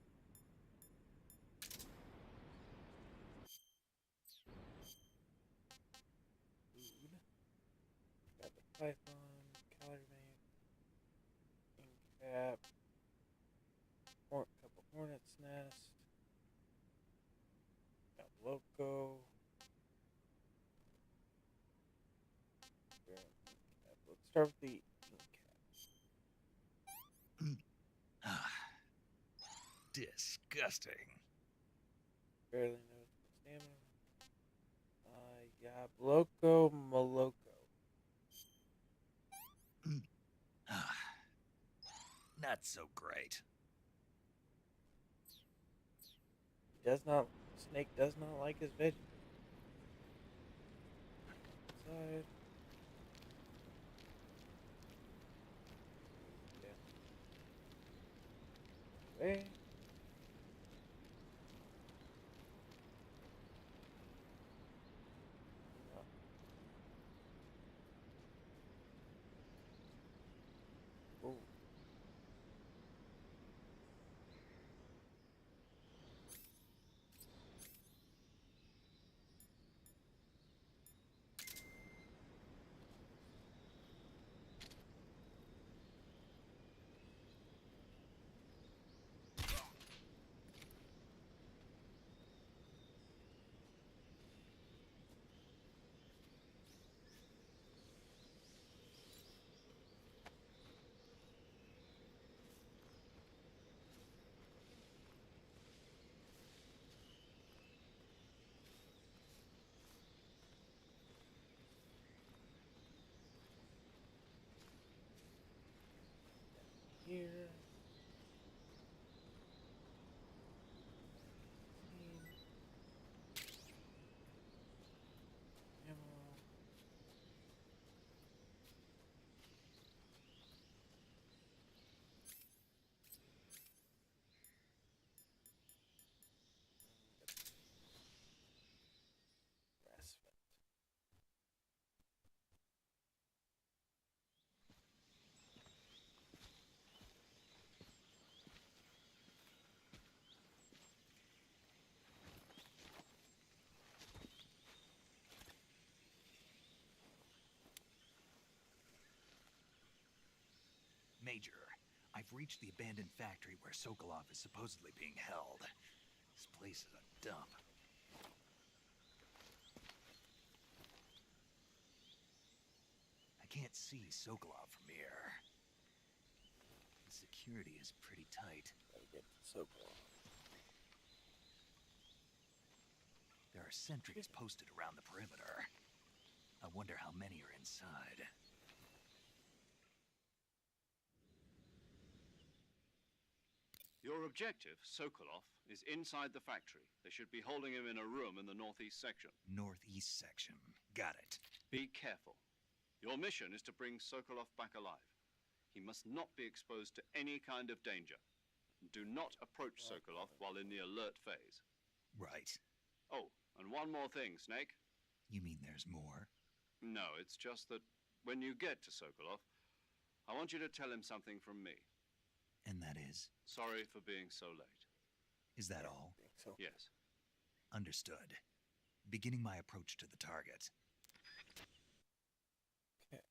Got the python, calorie bank, ink cap, couple hornet's nest, got loco. Let's start with the ink cap. Disgusting. Barely noticeable stamina. Yeah, loco maloko. Not so great. Snake does not like his veggies. Outside. Yeah. Away. Oh. Here. Ammo. Grass fed. Major, I've reached the abandoned factory where Sokolov is supposedly being held. This place is a dump. I can't see Sokolov from here. The security is pretty tight. Gotta get to Sokolov. There are sentries posted around the perimeter. I wonder how many are inside. Your objective, Sokolov, is inside the factory. They should be holding him in a room in the northeast section. Northeast section. Got it. Be careful. Your mission is to bring Sokolov back alive. He must not be exposed to any kind of danger. Do not approach Sokolov while in the alert phase. Right. Oh, and one more thing, Snake. You mean there's more? No, it's just that when you get to Sokolov, I want you to tell him something from me. And that is? Sorry for being so late. Is that all? I think so. Yes. Understood. Beginning my approach to the target. Okay.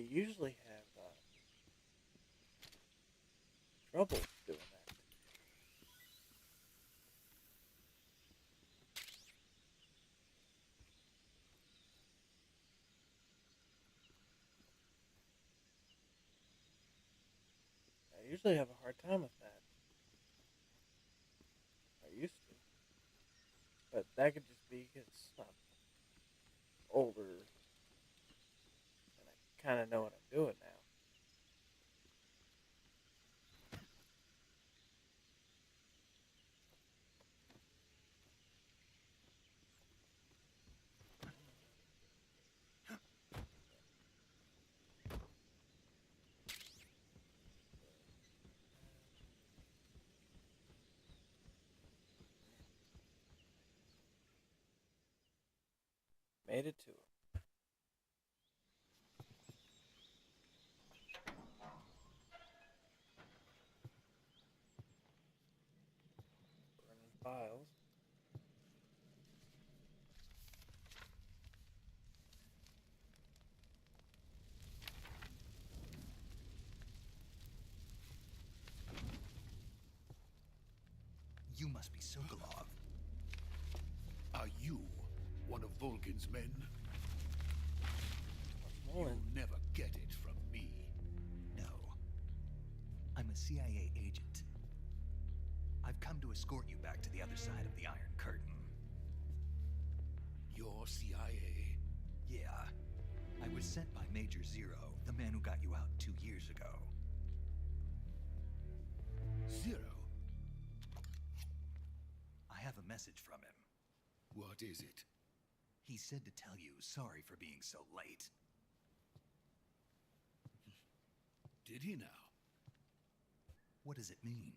usually have trouble doing that. I usually have a hard time with that. I used to. But that could just be because I'm older and I kind of know what I'm doing now. Made it to it. Burning files. You must be Sokolov. Are you one of Volgin's men? What's You'll never get it from me. No. I'm a CIA agent. I've come to escort you back to the other side of the Iron Curtain. You're CIA? Yeah. I was sent by Major Zero, the man who got you out 2 years ago. Zero? I have a message from him. What is it? He said to tell you sorry for being so late. Did he now? What does it mean?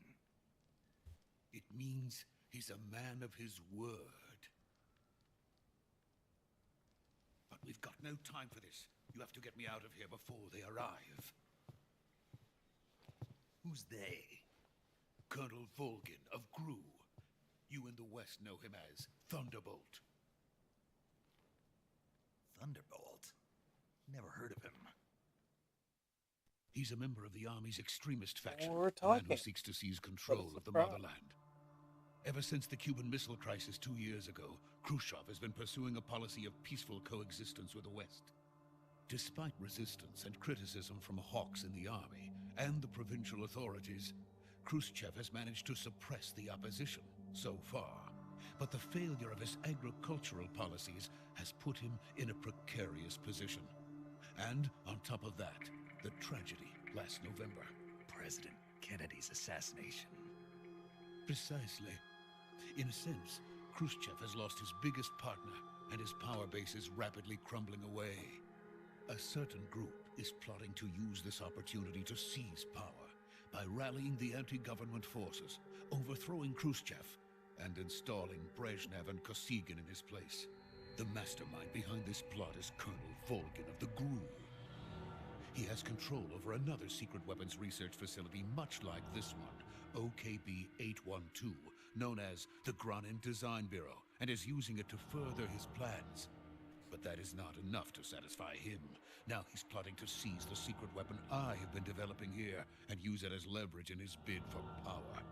It means he's a man of his word. But we've got no time for this. You have to get me out of here before they arrive. Who's they? Colonel Volgin of Gru. You in the West know him as Thunderbolt. Thunderbolt? Never heard of him. He's a member of the Army's extremist faction, We're the man talking. who seeks to seize control of the surprise. motherland. Ever since the Cuban Missile Crisis 2 years ago, Khrushchev has been pursuing a policy of peaceful coexistence with the West. Despite resistance and criticism from hawks in the army and the provincial authorities, Khrushchev has managed to suppress the opposition so far. But the failure of his agricultural policies has put him in a precarious position. And on top of that, the tragedy last November. President Kennedy's assassination. Precisely. In a sense, Khrushchev has lost his biggest partner, and his power base is rapidly crumbling away. A certain group is plotting to use this opportunity to seize power by rallying the anti-government forces, overthrowing Khrushchev, and installing Brezhnev and Kosygin in his place. The mastermind behind this plot is Colonel Volgin of the GRU. He has control over another secret weapons research facility much like this one, OKB-812, known as the Granin Design Bureau, and is using it to further his plans. But that is not enough to satisfy him. Now he's plotting to seize the secret weapon I have been developing here and use it as leverage in his bid for power.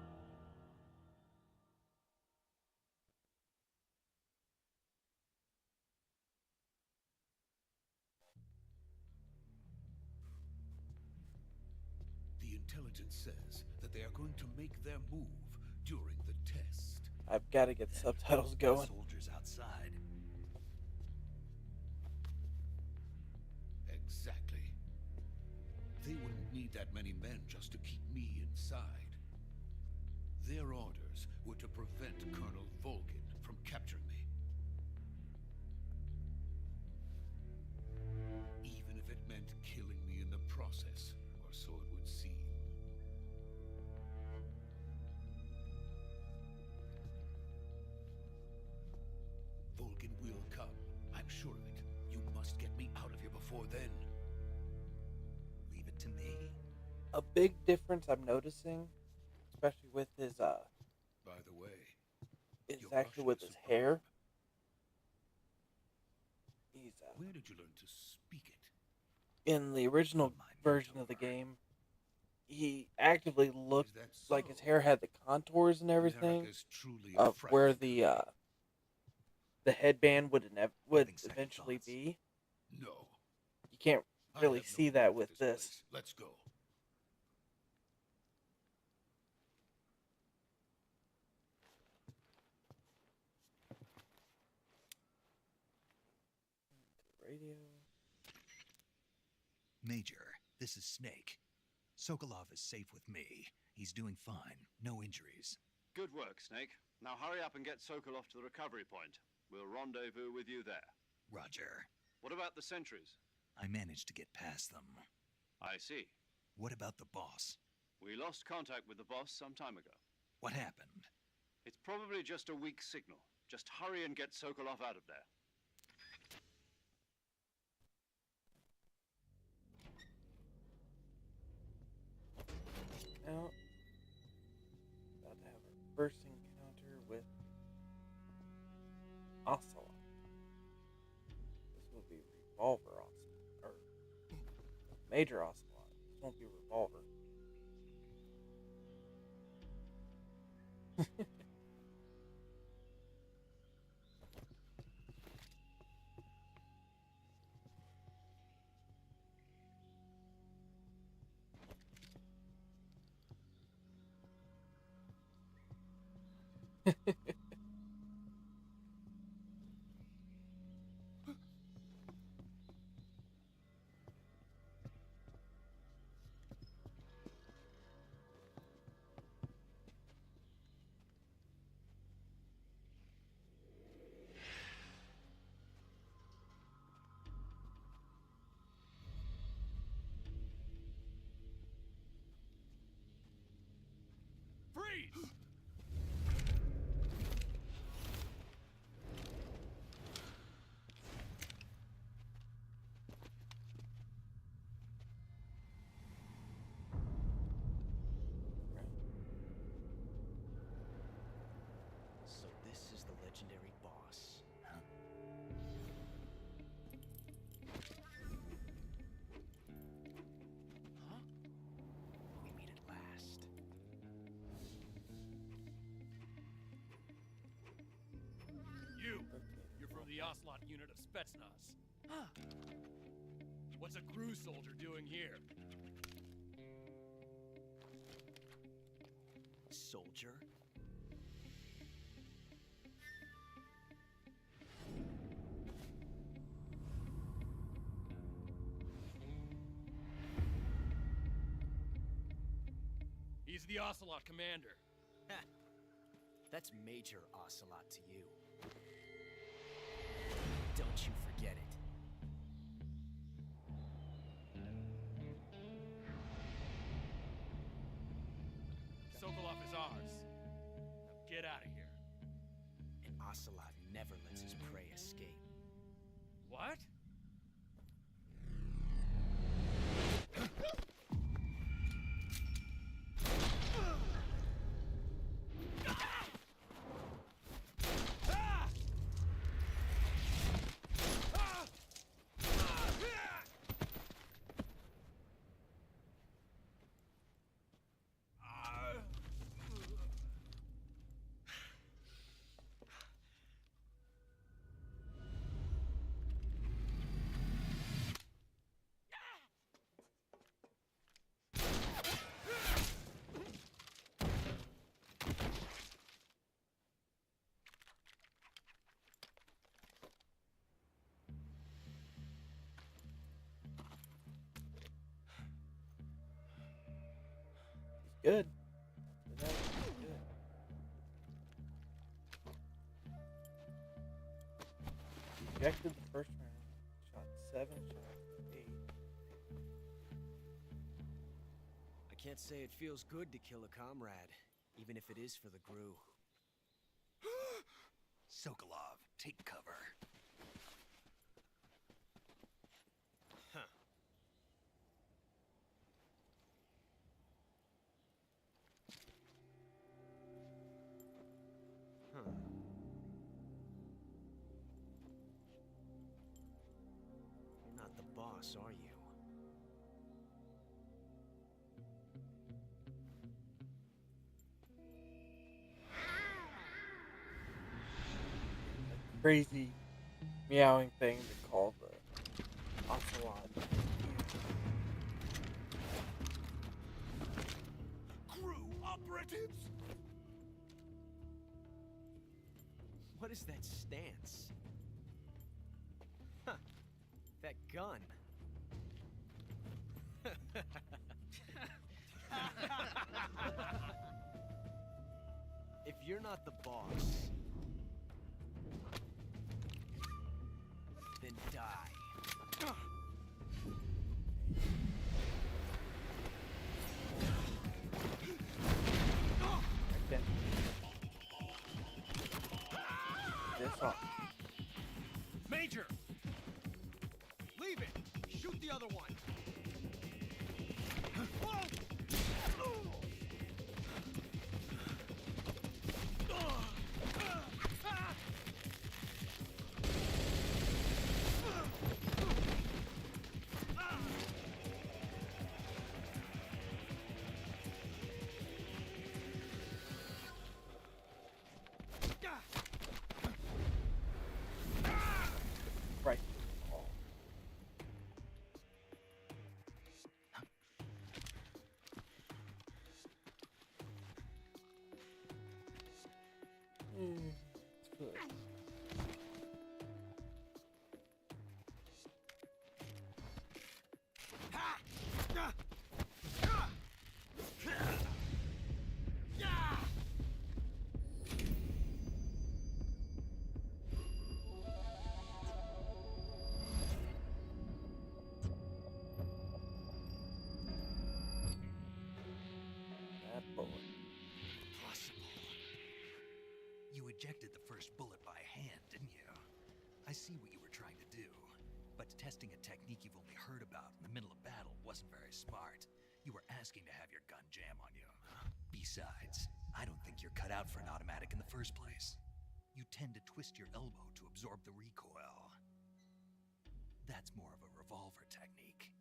The intelligence says that they are going to make their move during the test. I've got to get subtitles going. Soldiers outside. Exactly. They wouldn't need that many men just to keep me inside. Their orders were to prevent Colonel Volgin from capturing me. Even if it meant killing me in the process, or so it would seem. Volgin will come. I'm sure of it. You must get me out of here before then. Leave it to me. A big difference I'm noticing, especially with his By the way, is your actually Russian with is his superb. hair. He's Where did you learn to speak it? in the original Mind me, version of the Gore. game, he actively looked Is that like his so? hair had the contours and everything America's truly a of where frightening the headband would Having second eventually thoughts. be. No. You can't I really have no see more that of with this this. place. Let's go. Radio. Major, this is Snake. Sokolov is safe with me. He's doing fine. No injuries. Good work, Snake. Now hurry up and get Sokolov to the recovery point. We'll rendezvous with you there. Roger. What about the sentries? I managed to get past them. I see. What about the boss? We lost contact with the boss some time ago. What happened? It's probably just a weak signal. Just hurry and get Sokolov out of there. Now, about to have our first encounter with Ocelot. This will be Revolver Ocelot, or Major Ocelot. This won't be Revolver. Freeze! So this is the legendary boss. Huh? Huh? We meet at last. You're from the Ocelot unit of Spetsnaz. Huh. What's a crew soldier doing here? Soldier? He's the Ocelot commander. That's Major Ocelot to you. Don't you forget it. Sokolov is ours. Now get out of here. And Ocelot never lets his prey escape. What? Good. That was good. Ejected the first round. Shot 7, shot 8. I can't say it feels good to kill a comrade, even if it is for the Gru. Sokolov, take cover. Huh. Huh. You're not the boss, are you? crazy meowing thing to call the ocelot. Crew operatives! What is that stance? Huh. That gun. If you're not the boss, then die. Okay. This off. Major! Leave it! Shoot the other one! Right. It's good. That bullet. Impossible. You ejected the first bullet by hand, didn't you? I see what you were trying to do. But testing a technique you've only heard about in the middle of battle wasn't very smart. You were asking to have your gun jam on you. Besides, I don't think you're cut out for an automatic in the first place. You tend to twist your elbow to absorb the recoil. That's more of a revolver technique.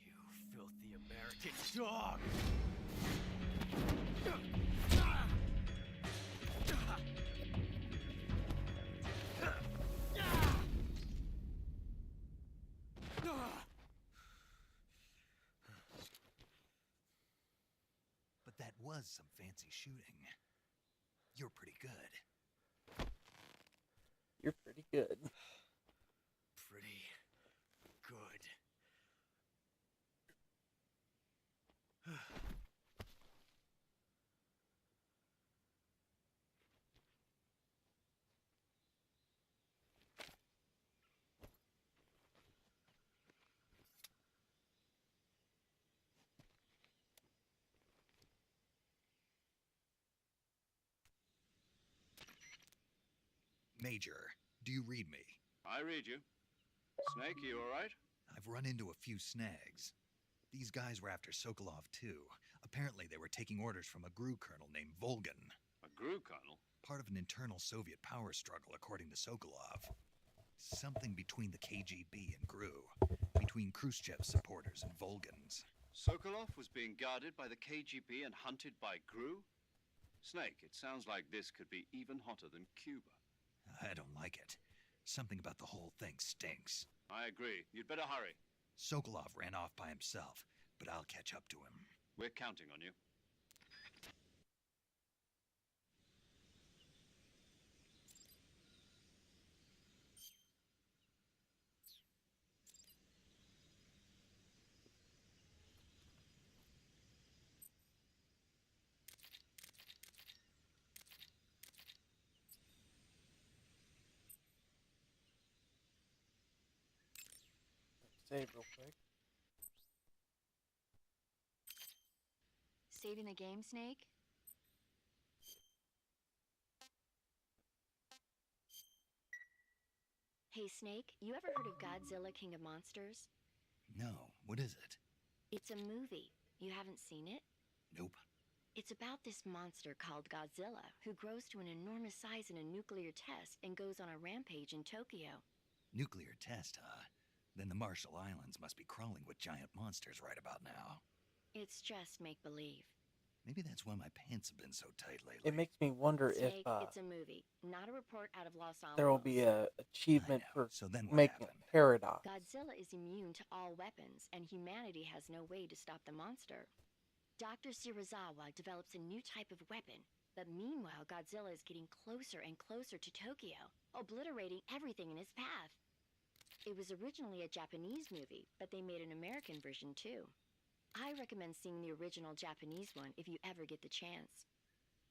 You filthy American dog! But that was some fancy shooting. You're pretty good. You're pretty good. Pretty good. Major, do you read me? I read you. Snake, you all right? I've run into a few snags. These guys were after Sokolov too. Apparently they were taking orders from a GRU colonel named Volgan. A GRU colonel? Part of an internal Soviet power struggle, according to Sokolov. Something between the KGB and GRU. Between Khrushchev's supporters and Volgan's. Sokolov was being guarded by the KGB and hunted by GRU? Snake, it sounds like this could be even hotter than Cuba. I don't like it. Something about the whole thing stinks. I agree. You'd better hurry. Sokolov ran off by himself, but I'll catch up to him. We're counting on you. Save real quick. Saving the game, Snake? Hey, Snake, you ever heard of Godzilla King of Monsters? No, what is it? It's a movie. You haven't seen it? Nope. It's about this monster called Godzilla, who grows to an enormous size in a nuclear test and goes on a rampage in Tokyo. Nuclear test, huh? Then the Marshall Islands must be crawling with giant monsters right about now. It's just make-believe. Maybe that's why my pants have been so tight lately. It makes me wonder if Snake, it's a movie, not a report out of Los Alamos. there will be a achievement I know. for So then what making happened? a paradox. Godzilla is immune to all weapons, and humanity has no way to stop the monster. Dr. Shirazawa develops a new type of weapon, but meanwhile, Godzilla is getting closer and closer to Tokyo, obliterating everything in his path. It was originally a Japanese movie, but they made an American version too. I recommend seeing the original Japanese one if you ever get the chance.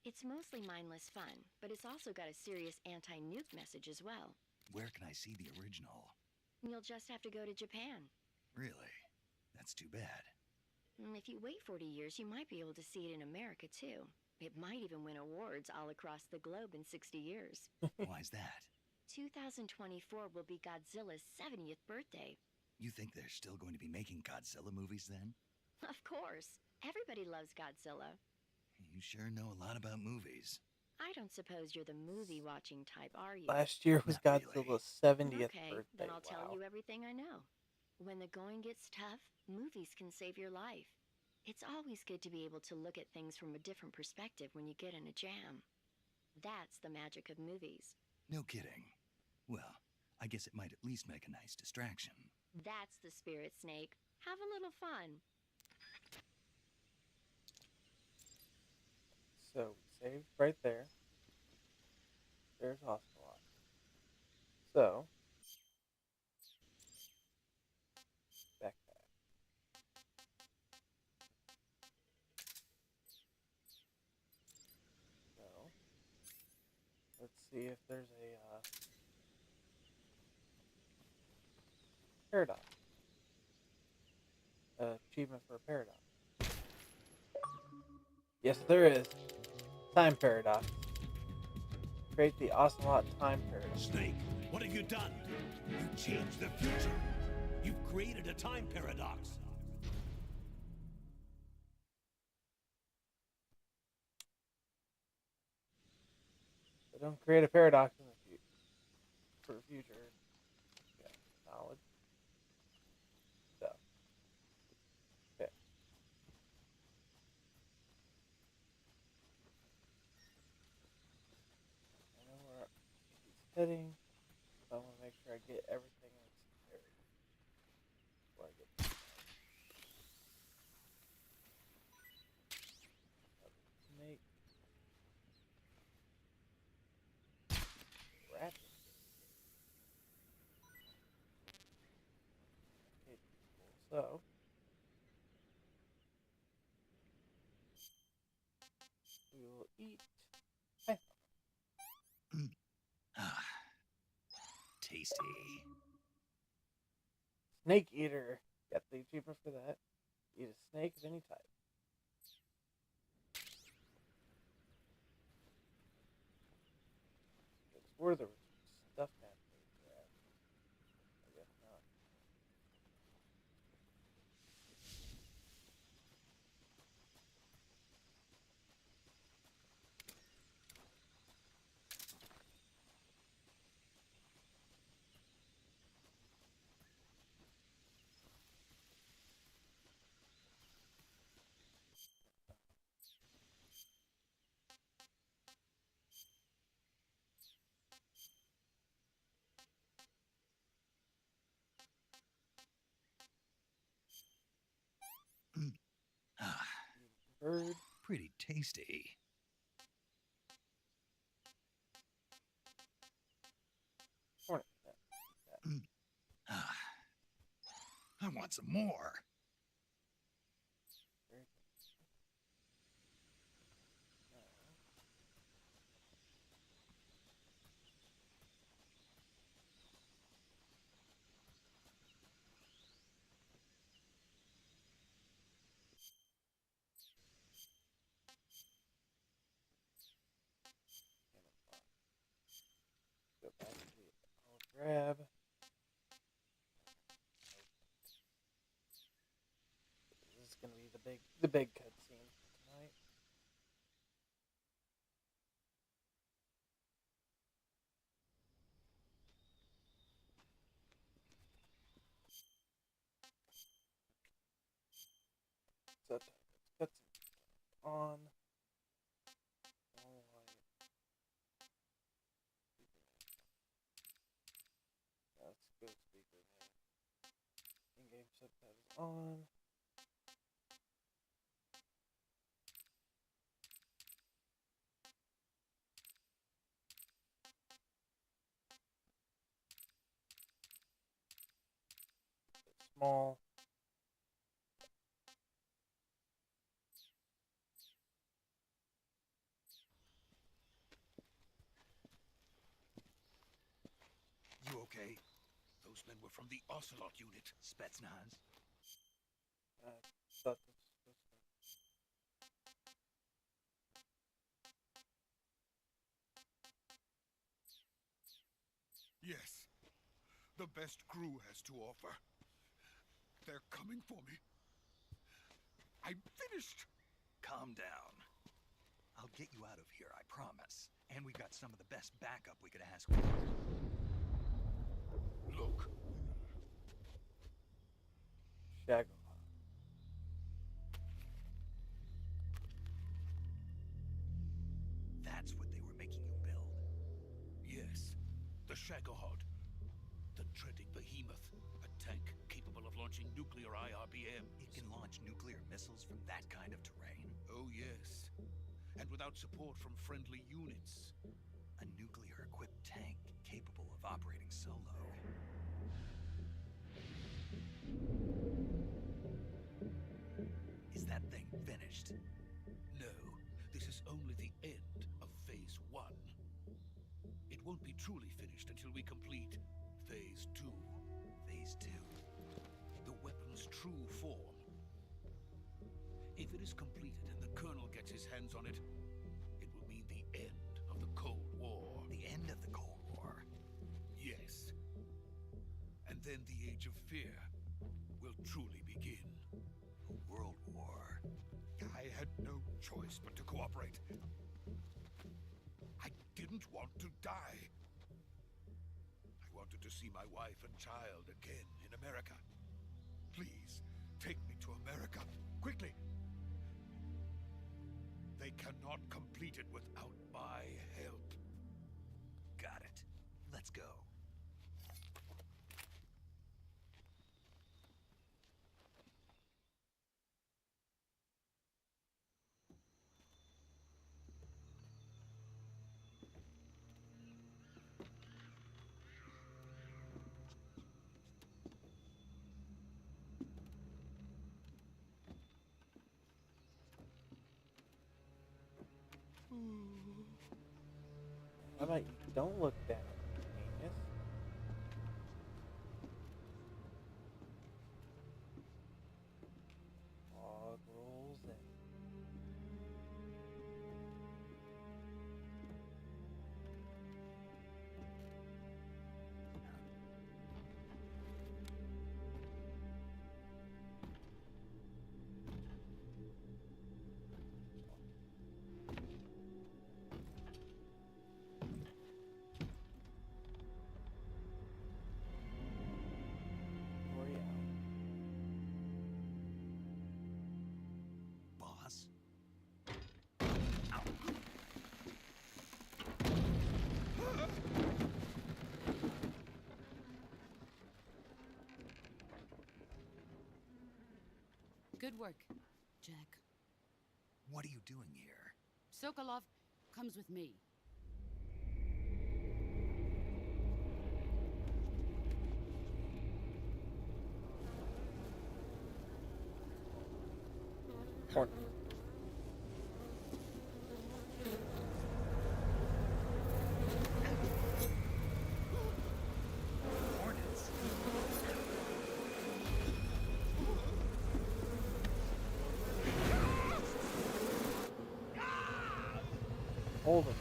It's mostly mindless fun, but it's also got a serious anti-nuke message as well. Where can I see the original? You'll just have to go to Japan. Really? That's too bad. If you wait 40 years, you might be able to see it in America too. It might even win awards all across the globe in 60 years. Why's that? 2024 will be Godzilla's 70th birthday. You think they're still going to be making Godzilla movies then? Of course. Everybody loves Godzilla. You sure know a lot about movies. I don't suppose you're the movie-watching type, are you? Last year was Not really. Godzilla's 70th Okay, birthday. then I'll tell Wow. you everything I know. When the going gets tough, movies can save your life. It's always good to be able to look at things from a different perspective when you get in a jam. That's the magic of movies. No kidding. Well, I guess it might at least make a nice distraction. That's the spirit, Snake. Have a little fun. So we saved right there. There's Ocelot. So backpack. So let's see if there's a paradox. Achievement for a paradox. Yes, there is. Time paradox. Create the Ocelot time paradox. Snake, what have you done? You changed the future. You've created a time paradox. So don't create a paradox in the future. For future knowledge. So. Okay. I know where he's heading. So I want to make sure I get everything in its area before I get to snake. Rat. Okay, so we will eat python. Ah, tasty. Snake eater. Got the achievement for that. Eat a snake of any type. Explore the stuff map. I guess not. Ah, Bird. pretty tasty. Hornet. Ah, I want some more. Very good. Go back to the grab. This is gonna be the big cutscene tonight. So cutscene on. All right. Let's go speaker mode. In-game subtitles on. Small. You okay? Those men were from the Ocelot unit. Spetsnaz. Thought this was Yes. The best crew has to offer. They're coming for me. I'm finished. Calm down. I'll get you out of here, I promise. And we've got some of the best backup we could ask for. Look. Shago. That's what they were making you build. Yes. The Shagohod. The dreaded behemoth. A tank capable of launching nuclear IRBM. It can launch nuclear missiles from that kind of terrain? Oh, yes. And without support from friendly units. A nuclear-equipped tank capable of operating solo. Is that thing finished? No, this is only the end of Phase 1. It won't be truly finished until we complete Phase 2. Phase 2? The weapon's true form. If it is completed and the Colonel gets his hands on it, it will mean the end of the Cold War. The end of the Cold War? Yes. And then the Age of Fear will truly begin. A world war? I had no choice but to cooperate. I didn't want to die. I wanted to see my wife and child again in America. Please, take me to America, quickly. They cannot complete it without my help. Got it. Let's go. How about you don't look down, genius? Log rolls in. Boss? Good work, Jack. What are you doing here? Sokolov comes with me. Horn. Hornets? Hold on.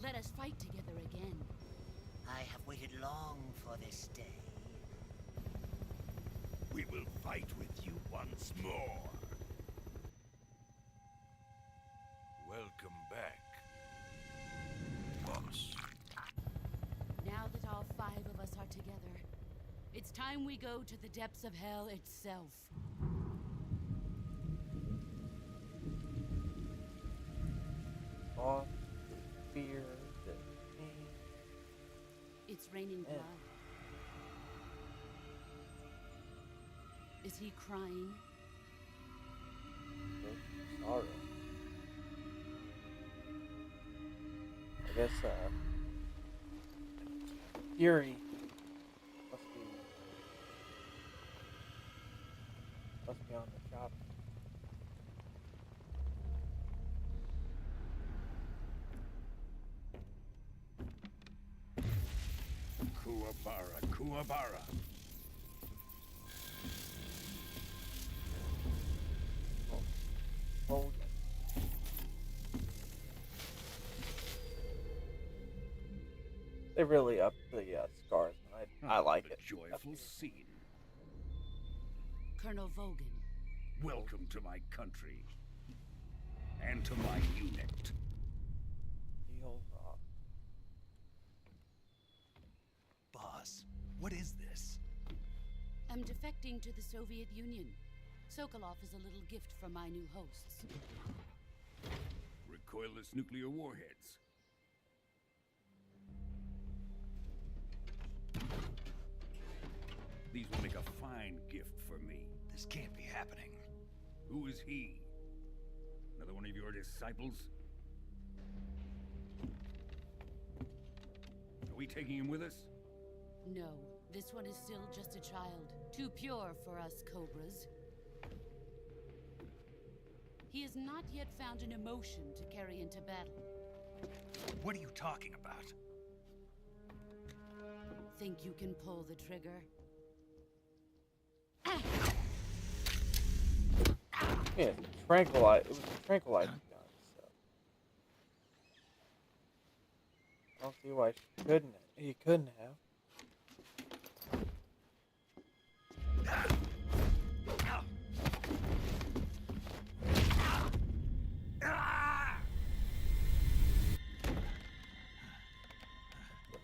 let us fight together again. I have waited long for this day. We will fight with you once more. Welcome back, boss. Now that all 5 of us are together, it's time we go to the depths of hell itself. Boss, fear, the pain. It's raining blood. Is he crying? Sorrow. I guess, Fury must be on the job. Kuwabara, Kuwabara. Hold it. They really upped the scars, and I like it. Joyful scene. Colonel Vogan. Welcome to my country. And to my unit. Heels off. Boss, what is this? I'm defecting to the Soviet Union. Sokolov is a little gift from my new hosts. Recoilless nuclear warheads. These will make a fine gift for me. This can't be happening. Who is he? Another one of your disciples? Are we taking him with us? No, this one is still just a child. Too pure for us Cobras. He has not yet found an emotion to carry into battle. What are you talking about? Think you can pull the trigger? Yeah, tranquilize. It was a tranquilizer gun, so I don't see why she couldn't. He couldn't have.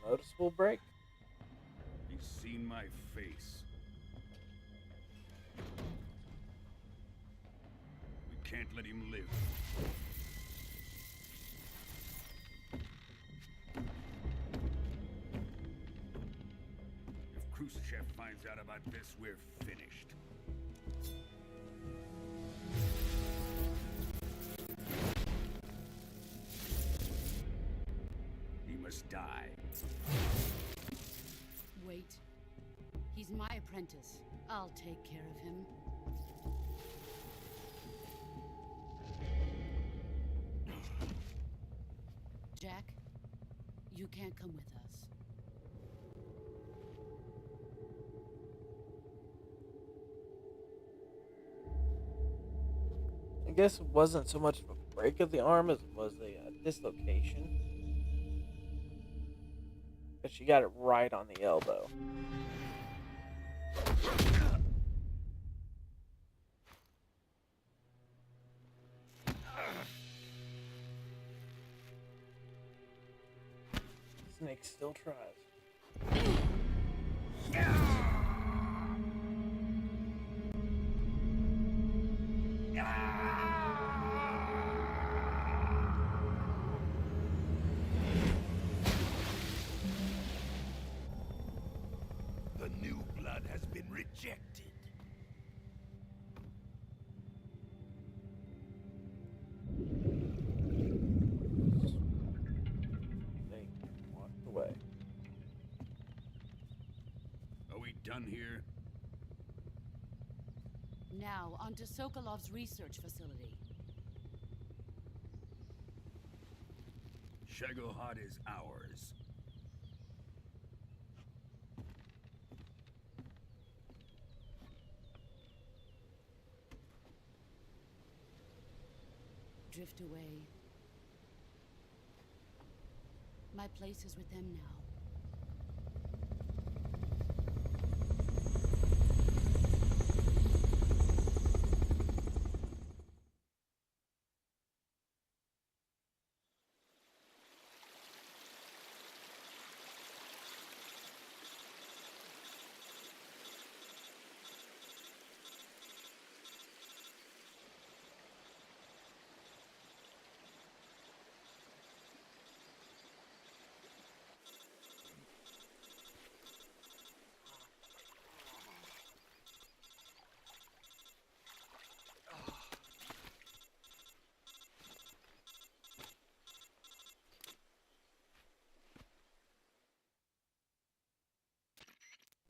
A noticeable break. He's seen my face. We can't let him live. If Khrushchev finds out about this, we're finished. He must die. Wait. He's my apprentice. I'll take care of him. Jack, you can't come with us. I guess it wasn't so much of a break of the arm as it was a dislocation. But she got it right on the elbow. Snake still tries. The new blood has been rejected. Snake walked away. Are we done here? Now, onto Sokolov's research facility. Shagohod is ours. Drift away. My place is with them now.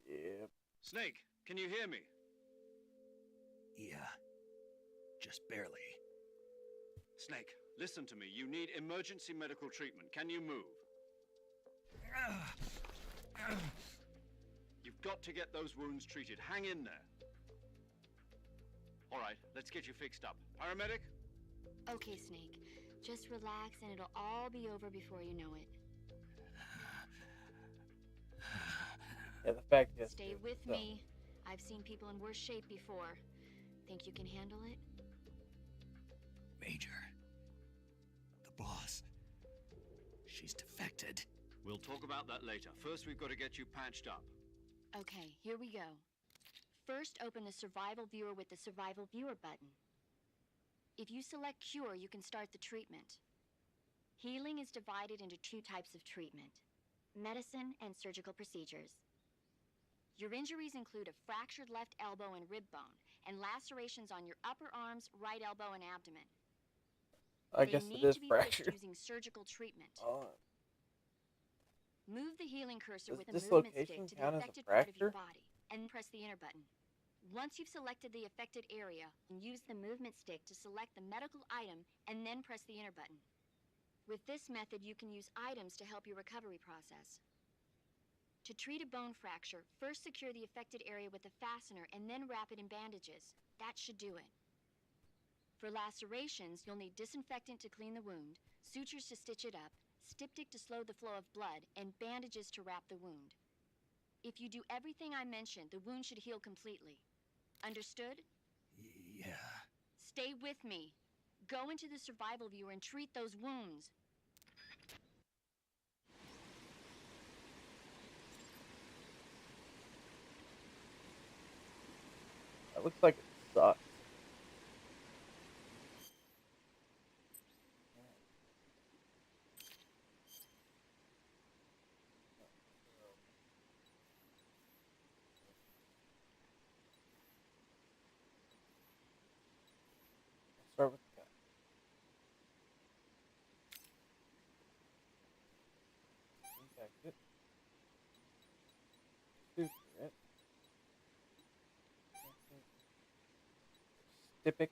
Yep. Snake, can you hear me? Yeah. Just barely. Snake, listen to me. You need emergency medical treatment. Can you move? You've got to get those wounds treated. Hang in there. All right, let's get you fixed up. Paramedic? Okay, Snake. Just relax and it'll all be over before you know it. Yeah, the fact is. Stay with me. I've seen people in worse shape before. Think you can handle it? Major. The boss. She's defected. We'll talk about that later. First, we've got to get you patched up. Okay, here we go. First, open the Survival Viewer with the Survival Viewer button. If you select Cure, you can start the treatment. Healing is divided into two types of treatment: medicine and surgical procedures. Your injuries include a fractured left elbow and rib bone, and lacerations on your upper arms, right elbow, and abdomen. I guess it is They need to be fractured. fixed using surgical treatment. Oh. Move the healing cursor Does with a movement dislocation stick to the count as a affected part of your fracture? body, and press the enter button. Once you've selected the affected area, use the movement stick to select the medical item, and then press the enter button. With this method, you can use items to help your recovery process. To treat a bone fracture, first secure the affected area with a fastener and then wrap it in bandages. That should do it. For lacerations, you'll need disinfectant to clean the wound, sutures to stitch it up, styptic to slow the flow of blood, and bandages to wrap the wound. If you do everything I mentioned, the wound should heal completely. Understood? Yeah. Stay with me. Go into the Survival Viewer and treat those wounds. That looks like it sucks. I'll start with the gun. Infect it. Suture it. Stypic.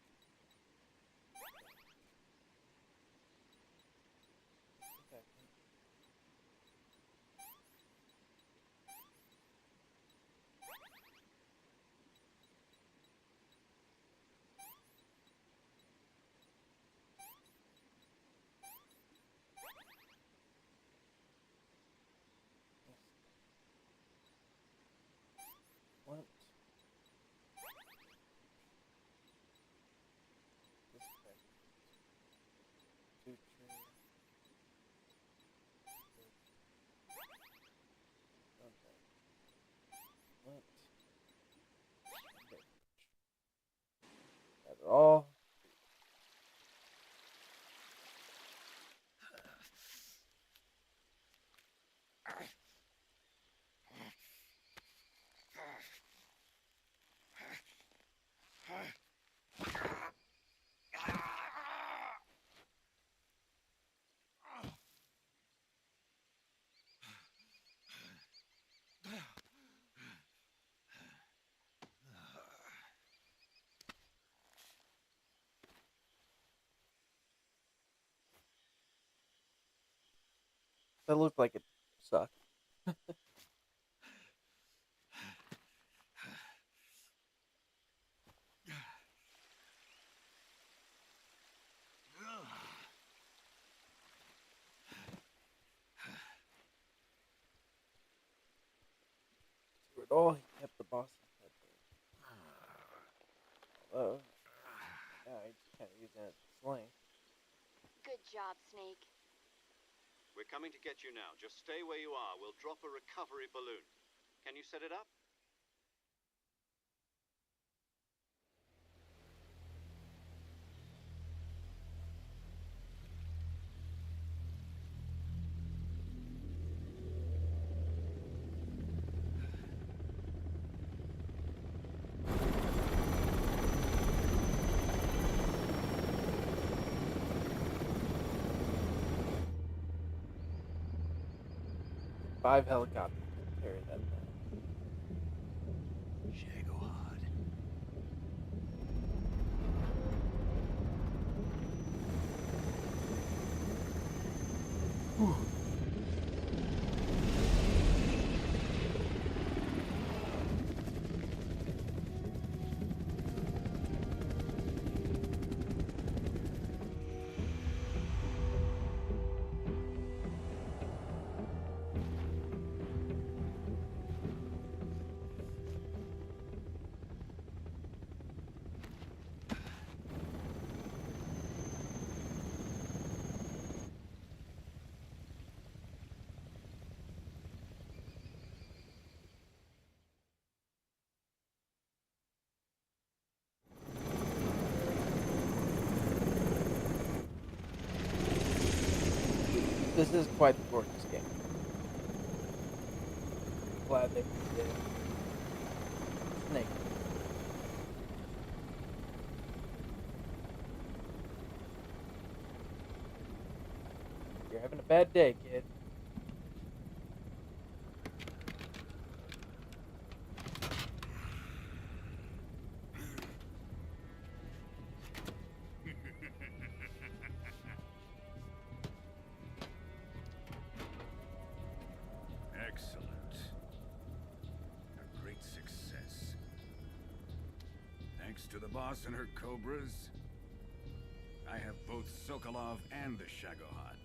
What? Suture. Okay. What? Got it all. That looked like it sucked. Oh, he kept the boss's head there. Although, now he's kind of using it as a sling. Good job, Snake. We're coming to get you now. Just stay where you are. We'll drop a recovery balloon. Can you set it up? Five helicopters to carry that thing. Shagohod. This is quite the gorgeous game. Glad they did it. Snake. You're having a bad day, kid. Excellent. A great success. Thanks to the boss and her cobras, I have both Sokolov and the Shagohod.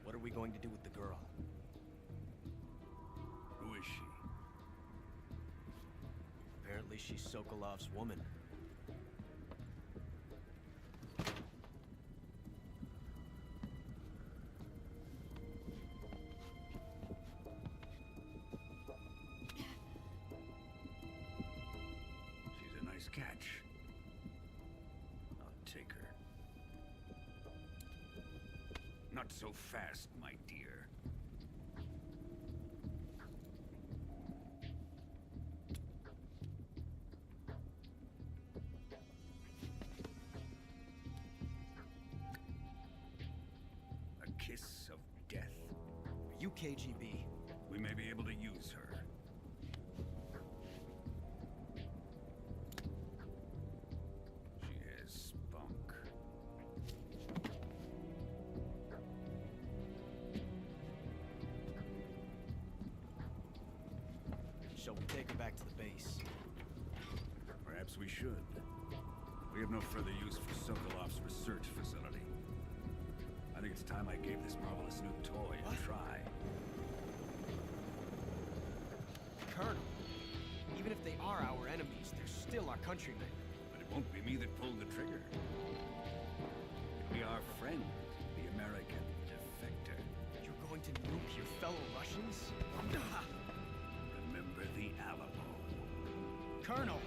What are we going to do with the girl? Who is she? Apparently she's Sokolov's woman. She's a nice catch. I'll take her. Not so fast, my dear. A kiss of death. Are you KGB? We may be able to use her. She has spunk. Shall we take her back to the base? Perhaps we should. We have no further use for Sokolov's research facility. I think it's time I gave this marvelous new toy a try. Colonel, even if they are our enemies, they're still our countrymen. But it won't be me that pulled the trigger. It'll be our friend, the American defector. You're going to nuke your fellow Russians? Remember the Alamo. Colonel!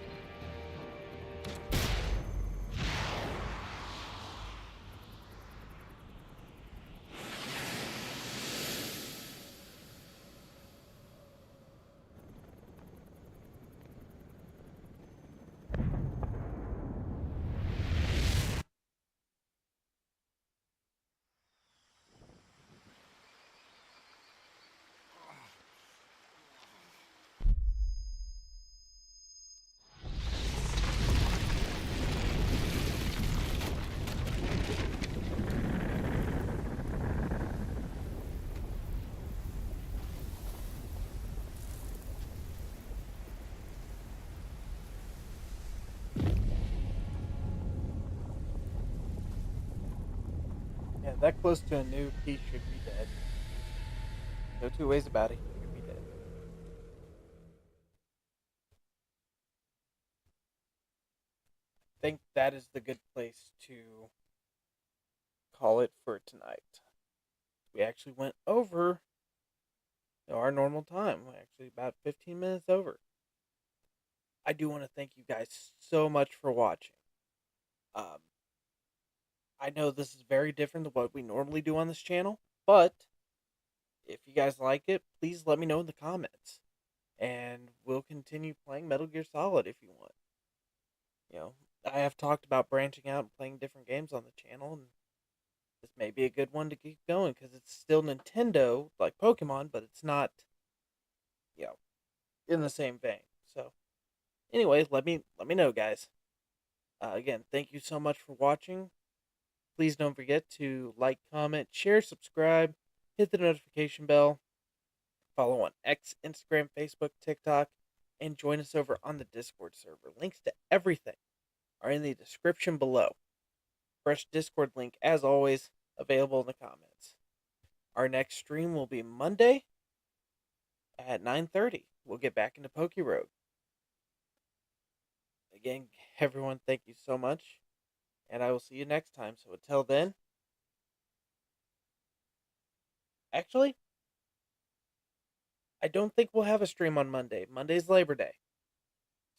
that close to a nuke, he should be dead. No two ways about it. He should be dead. I think that is the good place to call it for tonight. We actually went over our normal time. We're actually about 15 minutes over. I do want to thank you guys so much for watching. Um, I know this is very different than what we normally do on this channel, but if you guys like it, please let me know in the comments. And we'll continue playing Metal Gear Solid if you want. You know, I have talked about branching out and playing different games on the channel, and this may be a good one to keep going because it's still Nintendo, like Pokemon, but it's not, you know, in the same vein. So, anyways, let me know, guys. Again, thank you so much for watching. Please don't forget to like, comment, share, subscribe, hit the notification bell, follow on X, Instagram, Facebook, TikTok, and join us over on the Discord server. Links to everything are in the description below. Fresh Discord link, as always, available in the comments. Our next stream will be Monday at 9:30. We'll get back into Poke Rogue. Again, everyone, thank you so much, and I will see you next time. So until then, actually, I don't think we'll have a stream on Monday. Monday's Labor Day.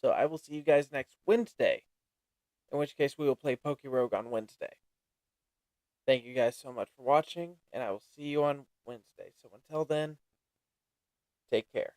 So I will see you guys next Wednesday, in which case we will play Poke Rogue on Wednesday. Thank you guys so much for watching, and I will see you on Wednesday. So until then, take care.